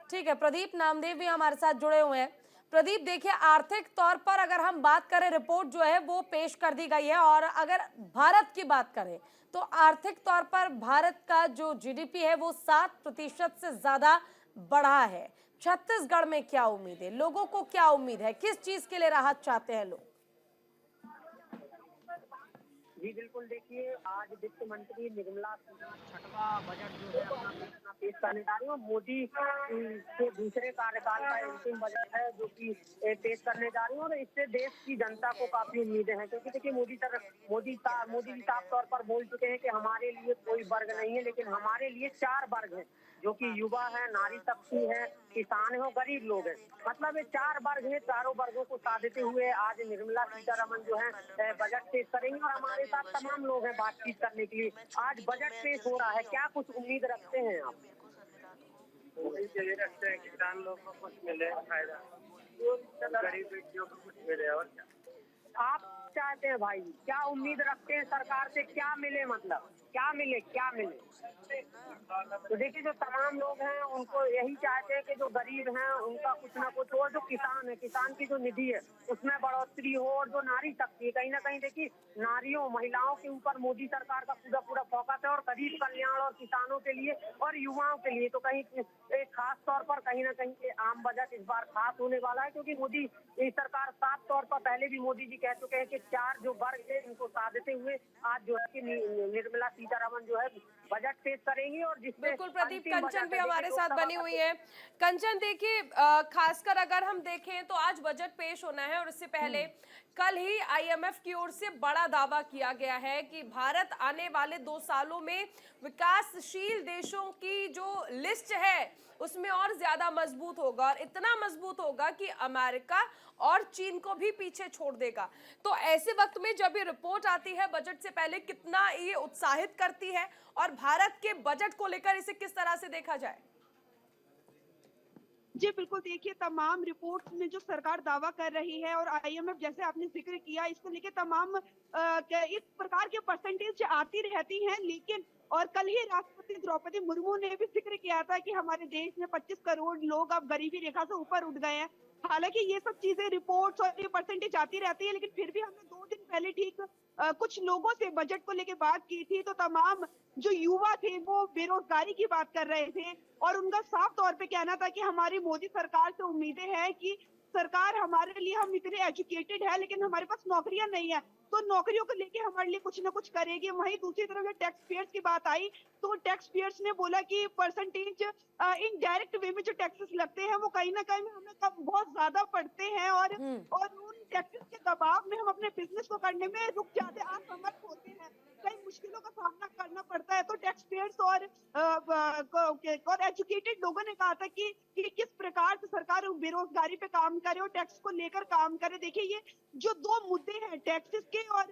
ठीक है, प्रदीप नामदेव भी हमारे साथ जुड़े हुए हैं। प्रदीप, देखिए, आर्थिक तौर पर अगर हम बात करें, रिपोर्ट जो है वो पेश कर दी गई है, और अगर भारत की बात करें तो आर्थिक तौर पर भारत का जो जीडीपी है वो 7% से ज्यादा बढ़ा है। छत्तीसगढ़ में क्या उम्मीद है, लोगों को क्या उम्मीद है, किस चीज के लिए राहत चाहते हैं लोग? जी बिल्कुल, देखिए, आज वित्त मंत्री निर्मला सीतारमण छठवां बजट जो है अपना पेश करने जा रही है। मोदी के दूसरे कार्यकाल का अंतिम बजट है जो कि पेश करने जा रही है, और इससे देश की जनता को काफी उम्मीदें हैं, क्योंकि देखिए मोदी जी साफ तौर पर बोल चुके हैं कि हमारे लिए कोई वर्ग नहीं है, लेकिन हमारे लिए 4 वर्ग हैं, जो कि युवा है, नारी शक्ति है, किसान है और गरीब लोग हैं। मतलब ये 4 वर्ग है, चारों वर्गों को साथ देते हुए आज निर्मला सीतारमण जो है बजट पेश करेंगे, और हमारे साथ तमाम लोग हैं बातचीत करने के लिए। आज बजट पेश हो रहा है, क्या कुछ उम्मीद रखते हैं आप? उम्मीद यही रखते हैं किसान लोग को कुछ मिले फायदा, गरीब व्यक्तियों को कुछ मिले। और क्या आप चाहते हैं भाई, क्या उम्मीद रखते हैं सरकार से, क्या मिले, मतलब क्या मिले? तो देखिए, जो तमाम लोग हैं उनको यही चाहते हैं कि जो गरीब हैं उनका कुछ ना कुछ हो, जो किसान है, किसान की जो निधि है उसमें बढ़ोतरी हो, और जो नारी शक्ति है, कहीं ना कहीं देखिए नारियों महिलाओं के ऊपर मोदी सरकार का पूरा फोकस है, और गरीब कल्याण और किसानों के लिए और युवाओं के लिए तो कहीं एक खास तौर पर कहीं ना कहीं आम बजट इस बार खास होने वाला है, क्योंकि मोदी सरकार साफ तौर पर पहले भी मोदी जी कह चुके हैं कि 4 जो वर्ग है इनको साथ देते हुए आज जो है कि निर्मला सीतारमण जो है बजट पेश करेंगी। और जिसमें बिल्कुल प्रदीप, कंचन भी हमारे साथ बनी हुई है। कंचन, देखिए, खासकर अगर हम देखें तो आज बजट पेश होना है, और इससे पहले कल ही आईएमएफ की ओर से बड़ा दावा किया गया है कि भारत आने वाले 2 सालों में विकासशील देशों की जो लिस्ट है उसमें और ज्यादा मजबूत होगा, और इतना मजबूत होगा कि अमेरिका और चीन को भी पीछे छोड़ देगा। तो ऐसे वक्त में जब ये रिपोर्ट आती है बजट से पहले, कितना ये उत्साहित करती है, और भारत के बजट को लेकर इसे किस तरह से देखा जाए? जी बिल्कुल, देखिए, तमाम रिपोर्ट्स में जो सरकार दावा कर रही है, और आईएमएफ जैसे आपने जिक्र किया, इसको लेके तमाम इस प्रकार के परसेंटेज आती रहती हैं, लेकिन और कल ही राष्ट्रपति द्रौपदी मुर्मू ने भी जिक्र किया था कि हमारे देश में 25 करोड़ लोग अब गरीबी रेखा से ऊपर उठ गए हैं। हालांकि ये सब चीजें रिपोर्ट्स और ये परसेंटेज आती रहती है, लेकिन फिर भी हमने 2 दिन पहले ठीक कुछ लोगों से बजट को लेकर बात की थी, तो तमाम जो युवा थे वो बेरोजगारी की बात कर रहे थे और उनका साफ तौर पे कहना था कि हमारी मोदी सरकार से उम्मीदें हैं कि सरकार हमारे लिए, हम इतने एजुकेटेड है लेकिन हमारे पास नौकरियां नहीं है, तो नौकरियों को लेके हमारे लिए कुछ ना कुछ करेगी। वहीं दूसरी तरफ जब टैक्स पेयर्स की बात आई तो टैक्स पेयर्स ने बोला कि परसेंटेज इनडायरेक्ट वे में जो टैक्सेस लगते हैं वो कहीं ना कहीं हमें बहुत ज्यादा पड़ते हैं और उन टैक्सेस के दबाव में हम अपने बिजनेस को करने में रुक जाते, असमर्थ होते हैं, कई मुश्किलों का सामना करना पड़ता है। तो टैक्स पेयर्स और एजुकेटेड लोगों ने कहा था कि किस प्रकार से सरकार बेरोजगारी पे काम करे और टैक्स को लेकर काम करे। देखिए ये जो 2 मुद्दे हैं टैक्सेस के और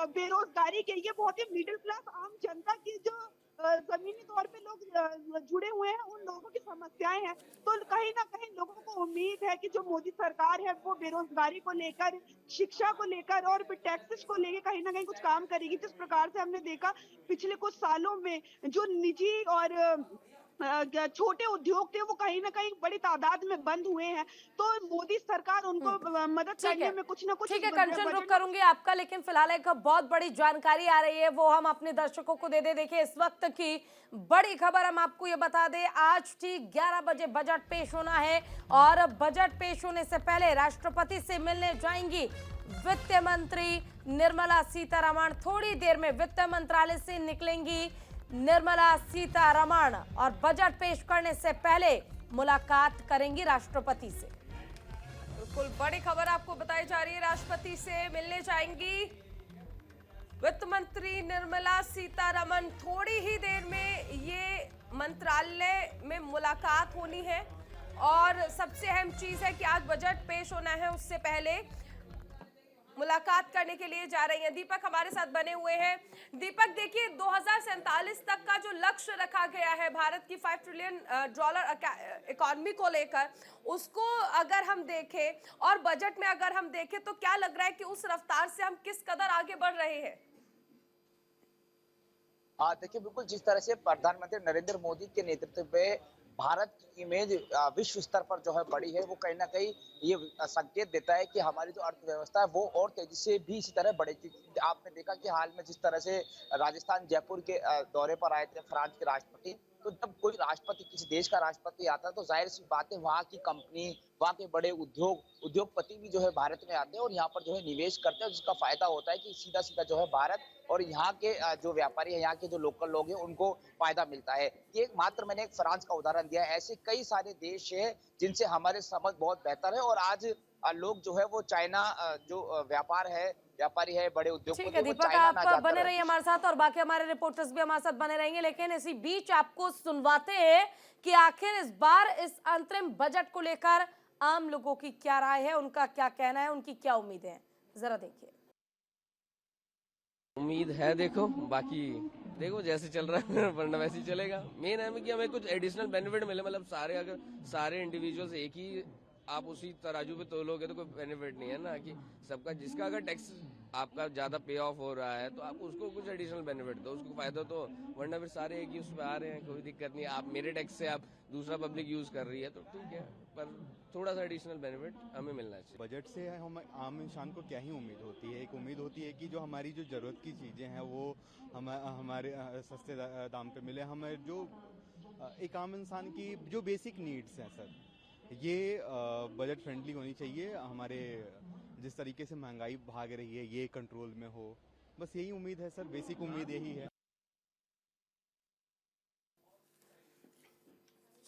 बेरोजगारी के, ये बहुत ही मिडिल क्लास आम जनता की जो जमीनी तौर पे लोग जुड़े हुए हैं उन लोगों की समस्याएं हैं। तो कहीं ना कहीं लोगों को उम्मीद है कि जो मोदी सरकार है वो बेरोजगारी को लेकर, शिक्षा को लेकर और टैक्सेस को लेकर कहीं ना कहीं कुछ काम करेगी। जिस प्रकार से हमने देखा पिछले कुछ सालों में जो निजी और छोटे उद्योग थे वो कहीं ना कहीं बड़ी तादाद में बंद हुए हैं, तो मोदी सरकार उनको मदद करने में कुछ ना कुछ। ठीक है कंचन, रुक करूंगी आपका, लेकिन फिलहाल एक बहुत बड़ी जानकारी आ रही है वो हम अपने दर्शकों को दे दे। देखिए इस वक्त की बड़ी खबर हम आपको ये बता दें, आज ठीक 11 बजे बजट पेश होना है और बजट पेश होने से पहले राष्ट्रपति से मिलने जाएंगी वित्त मंत्री निर्मला सीतारमण। थोड़ी देर में वित्त मंत्रालय से निकलेंगी निर्मला सीतारमण और बजट पेश करने से पहले मुलाकात करेंगी राष्ट्रपति से। बिल्कुल बड़ी खबर आपको बताई जा रही है, राष्ट्रपति से मिलने जाएंगी वित्त मंत्री निर्मला सीतारमण। थोड़ी ही देर में ये मंत्रालय में मुलाकात होनी है और सबसे अहम चीज है कि आज बजट पेश होना है, उससे पहले मुलाकात करने के लिए जा रही हैं। दीपक हमारे साथ बने हुए हैं। दीपक देखिए 2047 तक का जो लक्ष्य रखा गया है भारत की $5 ट्रिलियन इकोनॉमी को लेकर, उसको अगर हम देखें और बजट में अगर हम देखें तो क्या लग रहा है कि उस रफ्तार से हम किस कदर आगे बढ़ रहे हैं? देखिए बिल्कुल जिस तरह से प्रधानमंत्री नरेंद्र मोदी के नेतृत्व में भारत की इमेज विश्व स्तर पर जो है बड़ी है, वो कहीं ना कहीं ये संकेत देता है कि हमारी जो अर्थव्यवस्था है वो और तेजी से भी इसी तरह बढ़ेगी। आपने देखा कि हाल में जिस तरह से राजस्थान जयपुर के दौरे पर आए थे फ्रांस के राष्ट्रपति, तो जब कोई राष्ट्रपति किसी देश का राष्ट्रपति आता है तो जाहिर सी बात है वहाँ की कंपनी, वहाँ के बड़े उद्योगपति भी जो है भारत में आते हैं और यहाँ पर जो है निवेश करते हैं, जिसका फायदा होता है कि सीधा सीधा जो है भारत और यहाँ के जो व्यापारी है, यहाँ के जो लोकल लोग हैं उनको फायदा मिलता है। ये मात्र मैंने एक फ्रांस का उदाहरण दिया है, ऐसे कई सारे देश है जिनसे हमारे संबंध बहुत बेहतर है और आज लोग जो है वो चाइना जो व्यापारी है, बड़े उद्योगपति, ठीक है दीपक, आप बने रहिए हमारे साथ और बाकी हमारे रिपोर्टर्स भी हमारे साथ बने रहेंगे। लेकिन इसी बीच आपको सुनवाते हैं कि आखिर इस बार इस अंतरिम बजट को लेकर आम लोगों की क्या राय है, उनका क्या कहना है, उनकी क्या उम्मीदें हैं, जरा देखिए। उम्मीद है देखो जैसे चल रहा है वरना वैसे ही चलेगा। मेन है कि हमें कुछ एडिशनल बेनिफिट मिले, मतलब सारे इंडिविजुअल्स एक ही आप उसी तराजू पे तोलोगे तो कोई बेनिफिट नहीं है ना, कि सबका जिसका अगर टैक्स आपका ज्यादा पे ऑफ हो रहा है तो आप उसको कुछ एडिशनल बेनिफिट दो, उसको फायदा तो, वरना फिर सारे एक ही उस पे आ रहे हैं, कोई दिक्कत नहीं। आप मेरे टैक्स से आप दूसरा पब्लिक यूज कर रही है तो ठीक है, पर थोड़ा सा एडिशनल बेनिफिट हमें मिलना चाहिए। बजट से हम आम इंसान को क्या ही उम्मीद होती है, एक उम्मीद होती है कि जो हमारी जो जरूरत की चीजें हैं वो हमारे सस्ते दाम पे मिले। हमें जो एक आम इंसान की जो बेसिक नीड्स हैं सर, ये बजट फ्रेंडली होनी चाहिए। हमारे जिस तरीके से महंगाई भाग रही है ये कंट्रोल में हो, बस यही उम्मीद है सर, बेसिक उम्मीद यही है।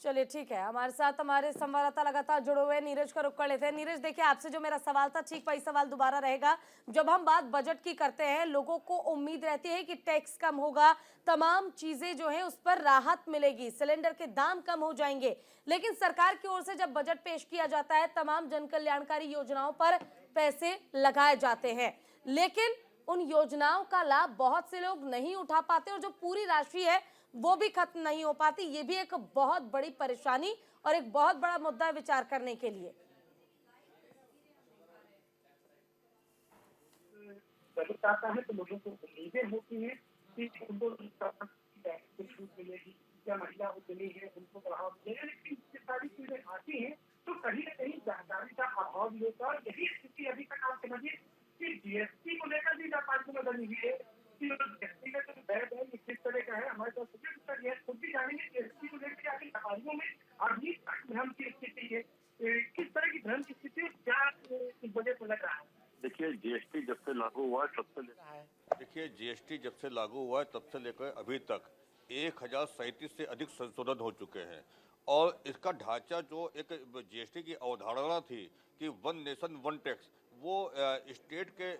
चलिए ठीक है, हमारे साथ हमारे संवाददाता लगातार जुड़े हुए हैं, नीरज का रुख कर लेते हैं। नीरज देखिए, आपसे जो मेरा सवाल था ठीक वही सवाल दोबारा रहेगा। जब हम बात बजट की करते हैं, लोगों को उम्मीद रहती है कि टैक्स कम होगा, तमाम चीजें जो हैं उस पर राहत मिलेगी, सिलेंडर के दाम कम हो जाएंगे। लेकिन सरकार की ओर से जब बजट पेश किया जाता है, तमाम जन कल्याणकारी योजनाओं पर पैसे लगाए जाते हैं, लेकिन उन योजनाओं का लाभ बहुत से लोग नहीं उठा पाते और जो पूरी राशि है वो भी खत्म नहीं हो पाती। ये भी एक बहुत बड़ी परेशानी और एक बहुत बड़ा मुद्दा है विचार करने के लिए। बजट आता है तो लोगों को उम्मीदें होती हैं कि उनको कुछ छूट मिलेगी या महिला उद्यमी है उनको बढ़ावा मिलेगा, लेकिन ये सारी चीजें आती हैं तो कहीं न कहीं जानकारी का अभाव भी होता है। यही स्थिति अभी तक आप समझिए कि जीएसटी को लेकर भी व्यापारियों में बनी हुई है कि जीएसटी का जो बैग है ये किस तरह का है। हमारे पास ये खुद भी जानेंगे जीएसटी को लेकर आखिर व्यापारियों में अभी तक भ्रम की स्थिति है, किस तरह की भ्रम की स्थिति क्या इस वजह से लग रहा है। देखिए जीएसटी जब से लागू हुआ है तब से लेकर अभी तक 1037 से अधिक संशोधन हो चुके हैं और इसका ढांचा जो एक जीएसटी की अवधारणा थी कि वन नेशन वन टैक्स, वो स्टेट के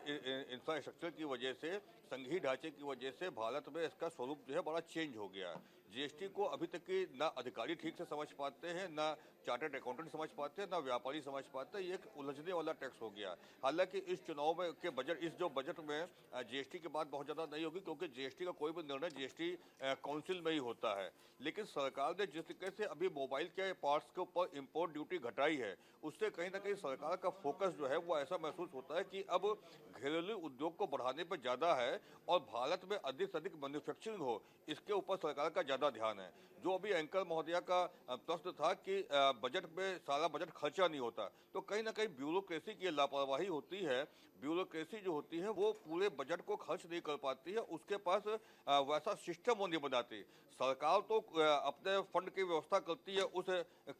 इंफ्रास्ट्रक्चर की वजह से, संघीय ढांचे की वजह से भारत में इसका स्वरूप जो है बड़ा चेंज हो गया है। जीएसटी को अभी तक की ना अधिकारी ठीक से समझ पाते हैं, ना चार्टर्ड अकाउंटेंट समझ पाते हैं, ना व्यापारी समझ पाते हैं। ये एक उलझने वाला टैक्स हो गया। हालांकि इस चुनाव में के बजट, इस जो बजट में जीएसटी की बात बहुत ज़्यादा नहीं होगी क्योंकि जीएसटी का कोई भी निर्णय जीएसटी काउंसिल में ही होता है। लेकिन सरकार ने जिस तरीके से अभी मोबाइल के पार्ट्स के ऊपर इम्पोर्ट ड्यूटी घटाई है, उससे कहीं ना कहीं सरकार का फोकस जो है वो ऐसा महसूस होता है कि अब घरेलू उद्योग को बढ़ाने पर ज़्यादा है और भारत में अधिक से अधिक मैन्युफैक्चरिंग हो, इसके ऊपर सरकार का ज़्यादा ध्यान है। जो अभी एंकर महोदया का प्रश्न था कि बजट में सारा बजट खर्चा नहीं होता, तो कहीं ना कहीं ब्यूरोक्रेसी की लापरवाही होती है। ब्यूरोक्रेसी जो होती है वो पूरे बजट को खर्च नहीं कर पाती है, उसके पास वैसा सिस्टम वो नहीं बनाती। सरकार तो अपने फंड की व्यवस्था करती है उस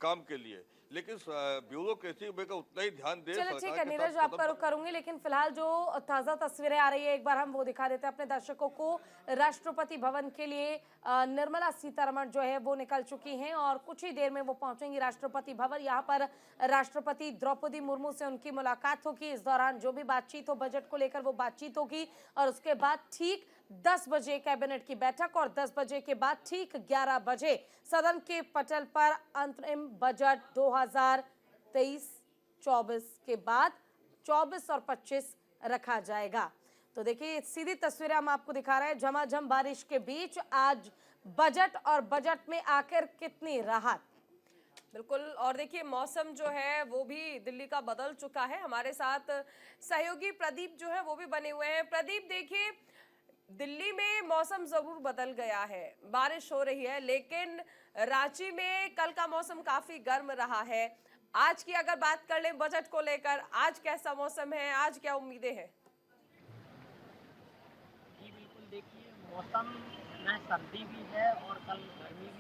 काम के लिए, लेकिन ब्यूरोक्रेसी में उतना ही ध्यान दे। चलिए ठीक है नीरज, आपका रुख करूंगी, लेकिन फिलहाल जो ताजा तस्वीरें आ रही है एक बार हम वो दिखा देते हैं अपने दर्शकों को। राष्ट्रपति भवन के लिए निर्मला सीतारमण जो है वो निकल चुकी हैं और कुछ ही देर में वो पहुंचेंगी राष्ट्रपति भवन। यहाँ पर राष्ट्रपति द्रौपदी मुर्मू से उनकी मुलाकात होगी। इस दौरान जो भी बातचीत हो बजट को लेकर वो बातचीत होगी और उसके बाद ठीक 10 बजे कैबिनेट की बैठक और 10 बजे के बाद ठीक 11 बजे सदन के पटल पर अंतरिम बजट 2023-24 के बाद 24 और 25 रखा जाएगा। तो देखिए सीधी तस्वीरें हम आपको दिखा रहे हैं। झमाझम बारिश के बीच आज बजट और बजट में आखिर कितनी राहत। बिल्कुल, और देखिए मौसम जो है वो भी दिल्ली का बदल चुका है। हमारे साथ सहयोगी प्रदीप जो है वो भी बने हुए हैं। प्रदीप देखिए दिल्ली में मौसम जरूर बदल गया है, बारिश हो रही है, लेकिन रांची में कल का मौसम काफी गर्म रहा है। आज की अगर बात कर लें बजट को लेकर, आज कैसा मौसम है, आज क्या उम्मीदें हैं? जी बिल्कुल, देखिए मौसम में सर्दी भी है और कल गर्मी भी थी।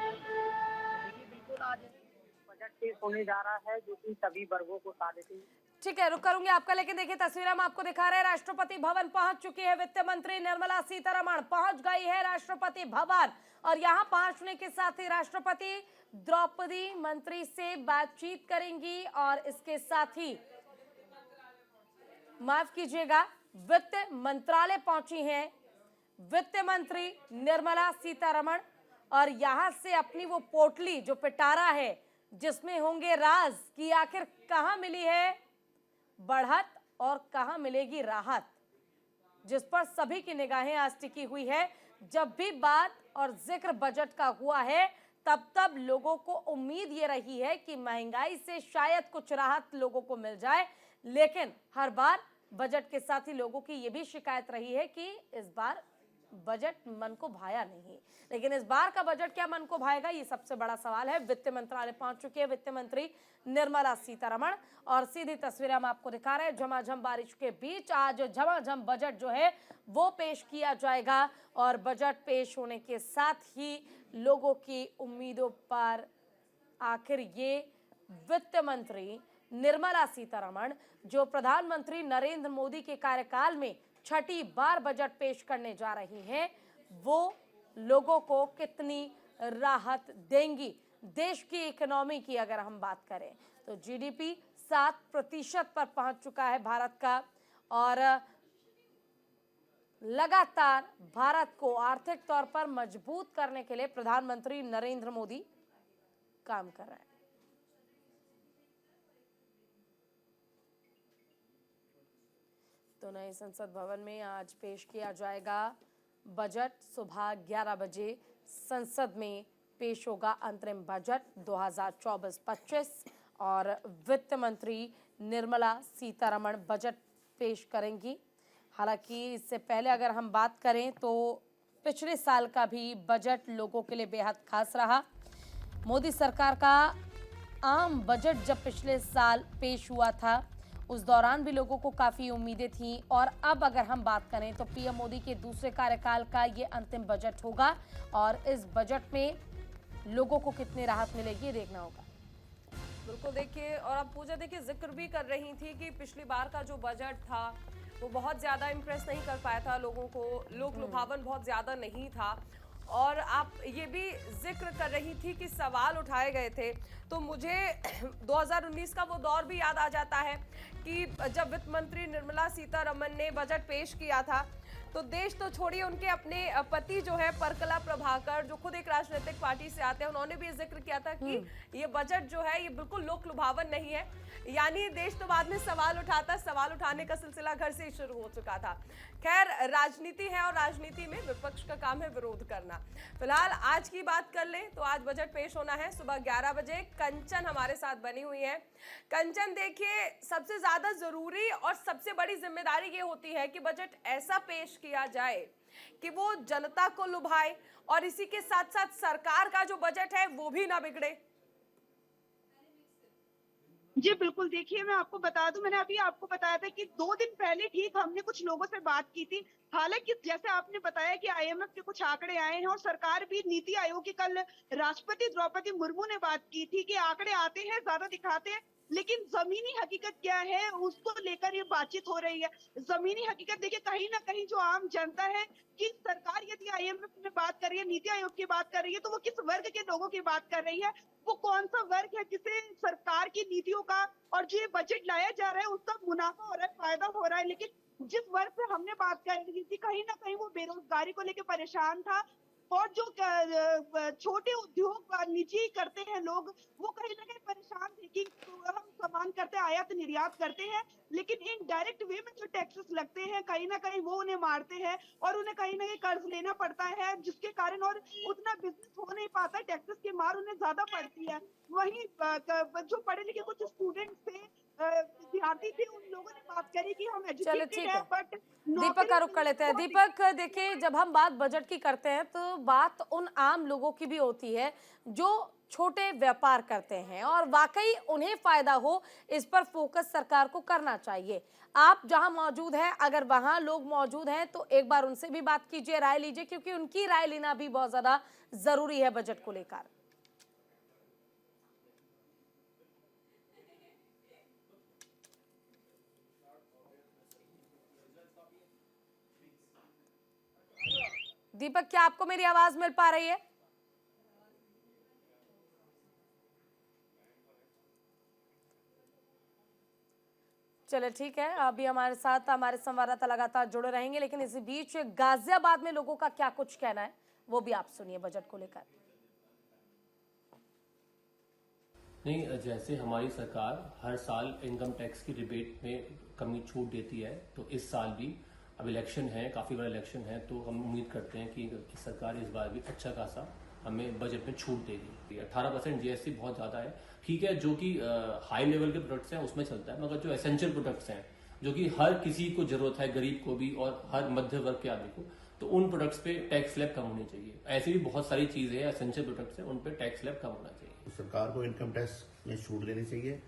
देखिए बिल्कुल आज बजट पेश होने जा रहा है जो कि सभी वर्गों को साधे। ठीक है, रुक करूंगी आपका, लेकिन देखिए तस्वीर हम आपको दिखा रहे हैं। राष्ट्रपति भवन पहुंच चुकी है वित्त मंत्री निर्मला सीतारमण, पहुंच गई है राष्ट्रपति भवन और यहां पहुंचने के साथ ही राष्ट्रपति द्रौपदी मंत्री से बातचीत करेंगी और इसके साथ ही माफ कीजिएगा वित्त मंत्रालय पहुंची हैं वित्त मंत्री निर्मला सीतारमण और यहां से अपनी वो पोटली जो पिटारा है जिसमें होंगे राज कि आखिर कहां मिली है बढ़त और कहां मिलेगी राहत, जिस पर सभी की निगाहें आज टिकी हुई है। जब भी बात और जिक्र बजट का हुआ है तब लोगों को उम्मीद ये रही है कि महंगाई से शायद कुछ राहत लोगों को मिल जाए, लेकिन हर बार बजट के साथ ही लोगों की ये भी शिकायत रही है कि इस बार बजट मन को भाया नहीं। लेकिन इस बार का बजट क्या मन को भाएगा, ये सबसे बड़ा सवाल है। वित्त मंत्रालय पहुंच चुके हैं वित्त मंत्री निर्मला सीतारमण और सीधी तस्वीरें हम आपको दिखा रहे हैं। झमाझम बारिश के बीच आज झमाझम बजट जो है वो पेश किया जाएगा और बजट पेश होने के साथ ही लोगों की उम्मीदों पर आखिर ये वित्त मंत्री निर्मला सीतारमण जो प्रधानमंत्री नरेंद्र मोदी के कार्यकाल में छठी बार बजट पेश करने जा रही हैं, वो लोगों को कितनी राहत देंगी। देश की इकोनॉमी की अगर हम बात करें तो जीडीपी 7% पर पहुंच चुका है भारत का और लगातार भारत को आर्थिक तौर पर मजबूत करने के लिए प्रधानमंत्री नरेंद्र मोदी काम कर रहे हैं। तो नए संसद भवन में आज पेश किया जाएगा बजट। सुबह 11 बजे संसद में पेश होगा अंतरिम बजट 2024-25 और वित्त मंत्री निर्मला सीतारमण बजट पेश करेंगी हालांकि इससे पहले अगर हम बात करें तो पिछले साल का भी बजट लोगों के लिए बेहद खास रहा। मोदी सरकार का आम बजट जब पिछले साल पेश हुआ था उस दौरान भी लोगों को काफ़ी उम्मीदें थीं और अब अगर हम बात करें तो पीएम मोदी के दूसरे कार्यकाल का ये अंतिम बजट होगा और इस बजट में लोगों को कितनी राहत मिलेगी ये देखना होगा। बिल्कुल देखिए, और अब पूजा देखिए जिक्र भी कर रही थी कि पिछली बार का जो बजट था वो बहुत ज़्यादा इम्प्रेस नहीं कर पाया था लोगों को, लोक लुभावन बहुत ज़्यादा नहीं था। और आप ये भी जिक्र कर रही थी कि सवाल उठाए गए थे, तो मुझे 2019 का वो दौर भी याद आ जाता है कि जब वित्त मंत्री निर्मला सीतारमण ने बजट पेश किया था तो देश तो छोड़िए, उनके अपने पति जो है परकला प्रभाकर, जो खुद एक राजनीतिक पार्टी से आते हैं, उन्होंने भी जिक्र किया था कि ये बजट जो है ये बिल्कुल लोक लुभावन नहीं है। यानी देश तो बाद में सवाल उठाता, सवाल उठाने का सिलसिला घर से ही शुरू हो चुका था। खैर, राजनीति है और राजनीति में विपक्ष का काम है विरोध करना। फिलहाल आज की बात कर लें तो आज बजट पेश होना है सुबह 11 बजे। कंचन हमारे साथ बनी हुई है। कंचन, देखिए सबसे ज्यादा जरूरी और सबसे बड़ी जिम्मेदारी ये होती है कि बजट ऐसा पेश किया जाए कि वो जनता को लुभाए और इसी के साथ साथ सरकार का जो बजट है वो भी ना बिगड़े। जी बिल्कुल, देखिए मैं आपको बता दूं, मैंने अभी आपको बताया था कि 2 दिन पहले ठीक हमने कुछ लोगों से बात की थी। हालांकि जैसे आपने बताया कि आईएमएफ के कुछ आंकड़े आए हैं और सरकार भी, नीति आयोग की कल राष्ट्रपति द्रौपदी मुर्मू ने बात की थी कि आंकड़े आते हैं, ज्यादा दिखाते हैं, लेकिन जमीनी हकीकत क्या है उसको लेकर ये बातचीत हो रही है। जमीनी हकीकत देखिए, कहीं ना कहीं जो आम जनता है कि सरकार यदि आईएमएफ में बात कर रही है, नीति आयोग की बात कर रही है, तो वो किस वर्ग के लोगों की बात कर रही है, वो कौन सा वर्ग है जिसे सरकार की नीतियों का और जो ये बजट लाया जा रहा है उसका मुनाफा हो रहा है, फायदा हो रहा है। लेकिन जिस वर्ग से हमने बात कर रही थी, कहीं ना कहीं वो बेरोजगारी को लेकर परेशान था और जो छोटे उद्योग निजी करते हैं लोग, वो कहीं ना कहीं परेशान थे कि हम सामान करते हैं, आयात निर्यात करते हैं, लेकिन इनडायरेक्ट वे में जो टैक्सेस लगते हैं कहीं ना कहीं वो उन्हें मारते हैं और उन्हें कहीं ना कहीं कर्ज लेना पड़ता है, जिसके कारण और उतना बिजनेस हो नहीं पाता, टैक्सेस की मार उन्हें ज्यादा पड़ती है। वहीं जो पढ़े लिखे कुछ स्टूडेंट थे, विद्यार्थी थे, उन लोगों ने बात करी कि हम एजुकेटेड हैं बट दीपक का रुख कर लेते हैं। दीपक, देखिए जब हम बात बजट की करते हैं तो बात उन आम लोगों की भी होती है जो छोटे व्यापार करते हैं और वाकई उन्हें फायदा हो, इस पर फोकस सरकार को करना चाहिए। आप जहां मौजूद हैं, अगर वहां लोग मौजूद हैं तो एक बार उनसे भी बात कीजिए, राय लीजिए, क्योंकि उनकी राय लेना भी बहुत ज्यादा जरूरी है बजट को लेकर। दीपक, क्या आपको मेरी आवाज मिल पा रही है? चलो ठीक है, अभी हमारे साथ हमारे संवाददाता लगातार जुड़े रहेंगे, लेकिन इसी बीच गाजियाबाद में लोगों का क्या कुछ कहना है वो भी आप सुनिए बजट को लेकर। नहीं, जैसे हमारी सरकार हर साल इनकम टैक्स की रिबेट में कमी छूट देती है, तो इस साल भी अब इलेक्शन है, काफ़ी बड़ा इलेक्शन है, तो हम उम्मीद करते हैं कि सरकार इस बार भी अच्छा खासा हमें बजट में छूट देगी। 18% जीएसटी बहुत ज़्यादा है, ठीक है, जो कि हाई लेवल के प्रोडक्ट्स हैं उसमें चलता है, मगर जो एसेंशियल प्रोडक्ट्स हैं जो कि हर किसी को जरूरत है, गरीब को भी और हर मध्य वर्ग के आदमी को, तो उन प्रोडक्ट्स पे टैक्स स्लैब कम होनी चाहिए। ऐसी भी बहुत सारी चीज़ें हैं, एसेंशियल प्रोडक्ट्स हैं, उन पे टैक्स स्लैब कम होना चाहिए। सरकार को इनकम टैक्स में छूट देनी चाहिए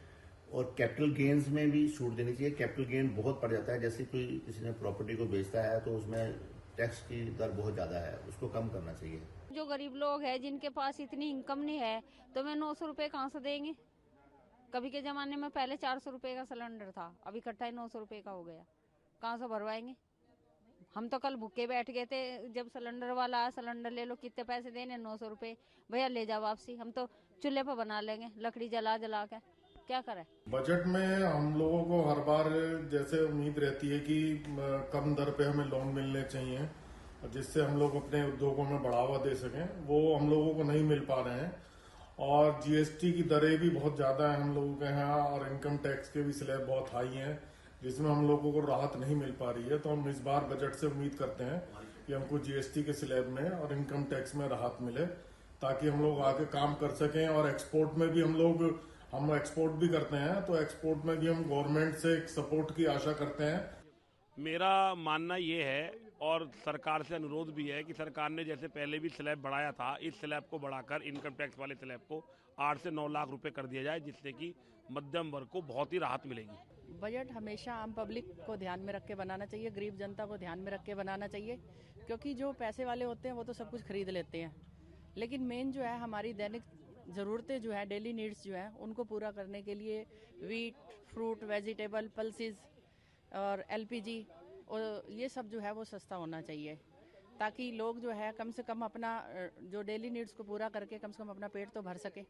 और कैपिटल गेन्स में भी छूट देनी चाहिए। कैपिटल गेन बहुत पड़ जाता है, जैसे कोई किसी ने प्रॉपर्टी को बेचता है तो उसमें टैक्स की दर बहुत ज़्यादा है, उसको कम करना चाहिए। जो गरीब लोग हैं जिनके पास इतनी इनकम नहीं है तो वे 900 रुपये कहाँ से देंगे? कभी के ज़माने में पहले 400 रुपये का सिलेंडर था, अभी इकट्ठा ही 900 रुपये का हो गया, कहाँ से भरवाएंगे? हम तो कल भूखे बैठ गए थे, जब सिलेंडर वाला आया, सिलेंडर ले लो, कितने पैसे देने? 900 रुपये। भैया ले जाओ वापसी, हम तो चूल्हे पर बना लेंगे लकड़ी जला जला के, क्या करें? बजट में हम लोगों को हर बार जैसे उम्मीद रहती है कि कम दर पे हमें लोन मिलने चाहिए जिससे हम लोग अपने उद्योगों में बढ़ावा दे सकें, वो हम लोगों को नहीं मिल पा रहे हैं। और जीएसटी की दरें भी बहुत ज्यादा है हम लोगों के यहाँ और इनकम टैक्स के भी स्लैब बहुत हाई हैं जिसमें हम लोगों को राहत नहीं मिल पा रही है। तो हम इस बार बजट से उम्मीद करते हैं कि हमको जीएसटी के स्लैब में और इनकम टैक्स में राहत मिले ताकि हम लोग आगे काम कर सकें। और एक्सपोर्ट में भी हम एक्सपोर्ट भी करते हैं, तो एक्सपोर्ट में भी हम गवर्नमेंट से एक सपोर्ट की आशा करते हैं। मेरा मानना ये है और सरकार से अनुरोध भी है कि सरकार ने जैसे पहले भी स्लैब बढ़ाया था, इस स्लैब को बढ़ाकर इनकम टैक्स वाले स्लैब को 8 से 9 लाख रुपए कर दिया जाए, जिससे कि मध्यम वर्ग को बहुत ही राहत मिलेगी। बजट हमेशा आम पब्लिक को ध्यान में रख के बनाना चाहिए, गरीब जनता को ध्यान में रख के बनाना चाहिए, क्योंकि जो पैसे वाले होते हैं वो तो सब कुछ खरीद लेते हैं, लेकिन मेन जो है हमारी दैनिक ज़रूरतें जो है, डेली नीड्स जो है, उनको पूरा करने के लिए वीट, फ्रूट, वेजिटेबल, पल्सेस और LPG और ये सब जो है वो सस्ता होना चाहिए, ताकि लोग जो है कम से कम अपना जो डेली नीड्स को पूरा करके कम से कम अपना पेट तो भर सके।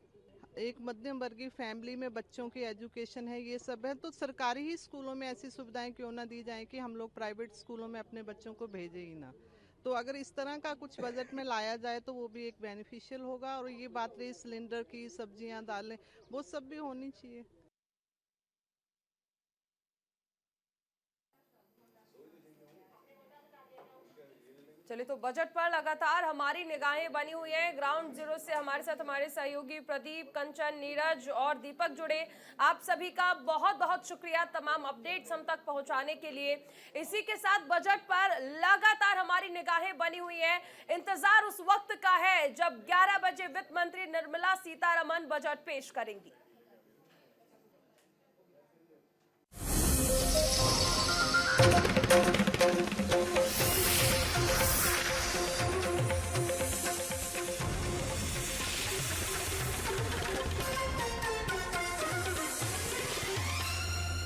एक मध्यम वर्गीय फैमिली में बच्चों की एजुकेशन है, ये सब है, तो सरकारी ही स्कूलों में ऐसी सुविधाएं क्यों ना दी जाएं कि हम लोग प्राइवेट स्कूलों में अपने बच्चों को भेजें ही ना। तो अगर इस तरह का कुछ बजट में लाया जाए तो वो भी एक बेनिफिशियल होगा। और ये बात रही सिलेंडर की, सब्जियां, दालें, वो सब भी होनी चाहिए। चलिए, तो बजट पर लगातार हमारी निगाहें बनी हुई हैं। ग्राउंड जीरो से हमारे साथ हमारे सहयोगी प्रदीप, कंचन, नीरज और दीपक जुड़े। आप सभी का बहुत बहुत शुक्रिया तमाम अपडेट्स हम तक पहुंचाने के लिए। इसी के साथ बजट पर लगातार हमारी निगाहें बनी हुई हैं। इंतजार उस वक्त का है जब 11 बजे वित्त मंत्री निर्मला सीतारमण बजट पेश करेंगी।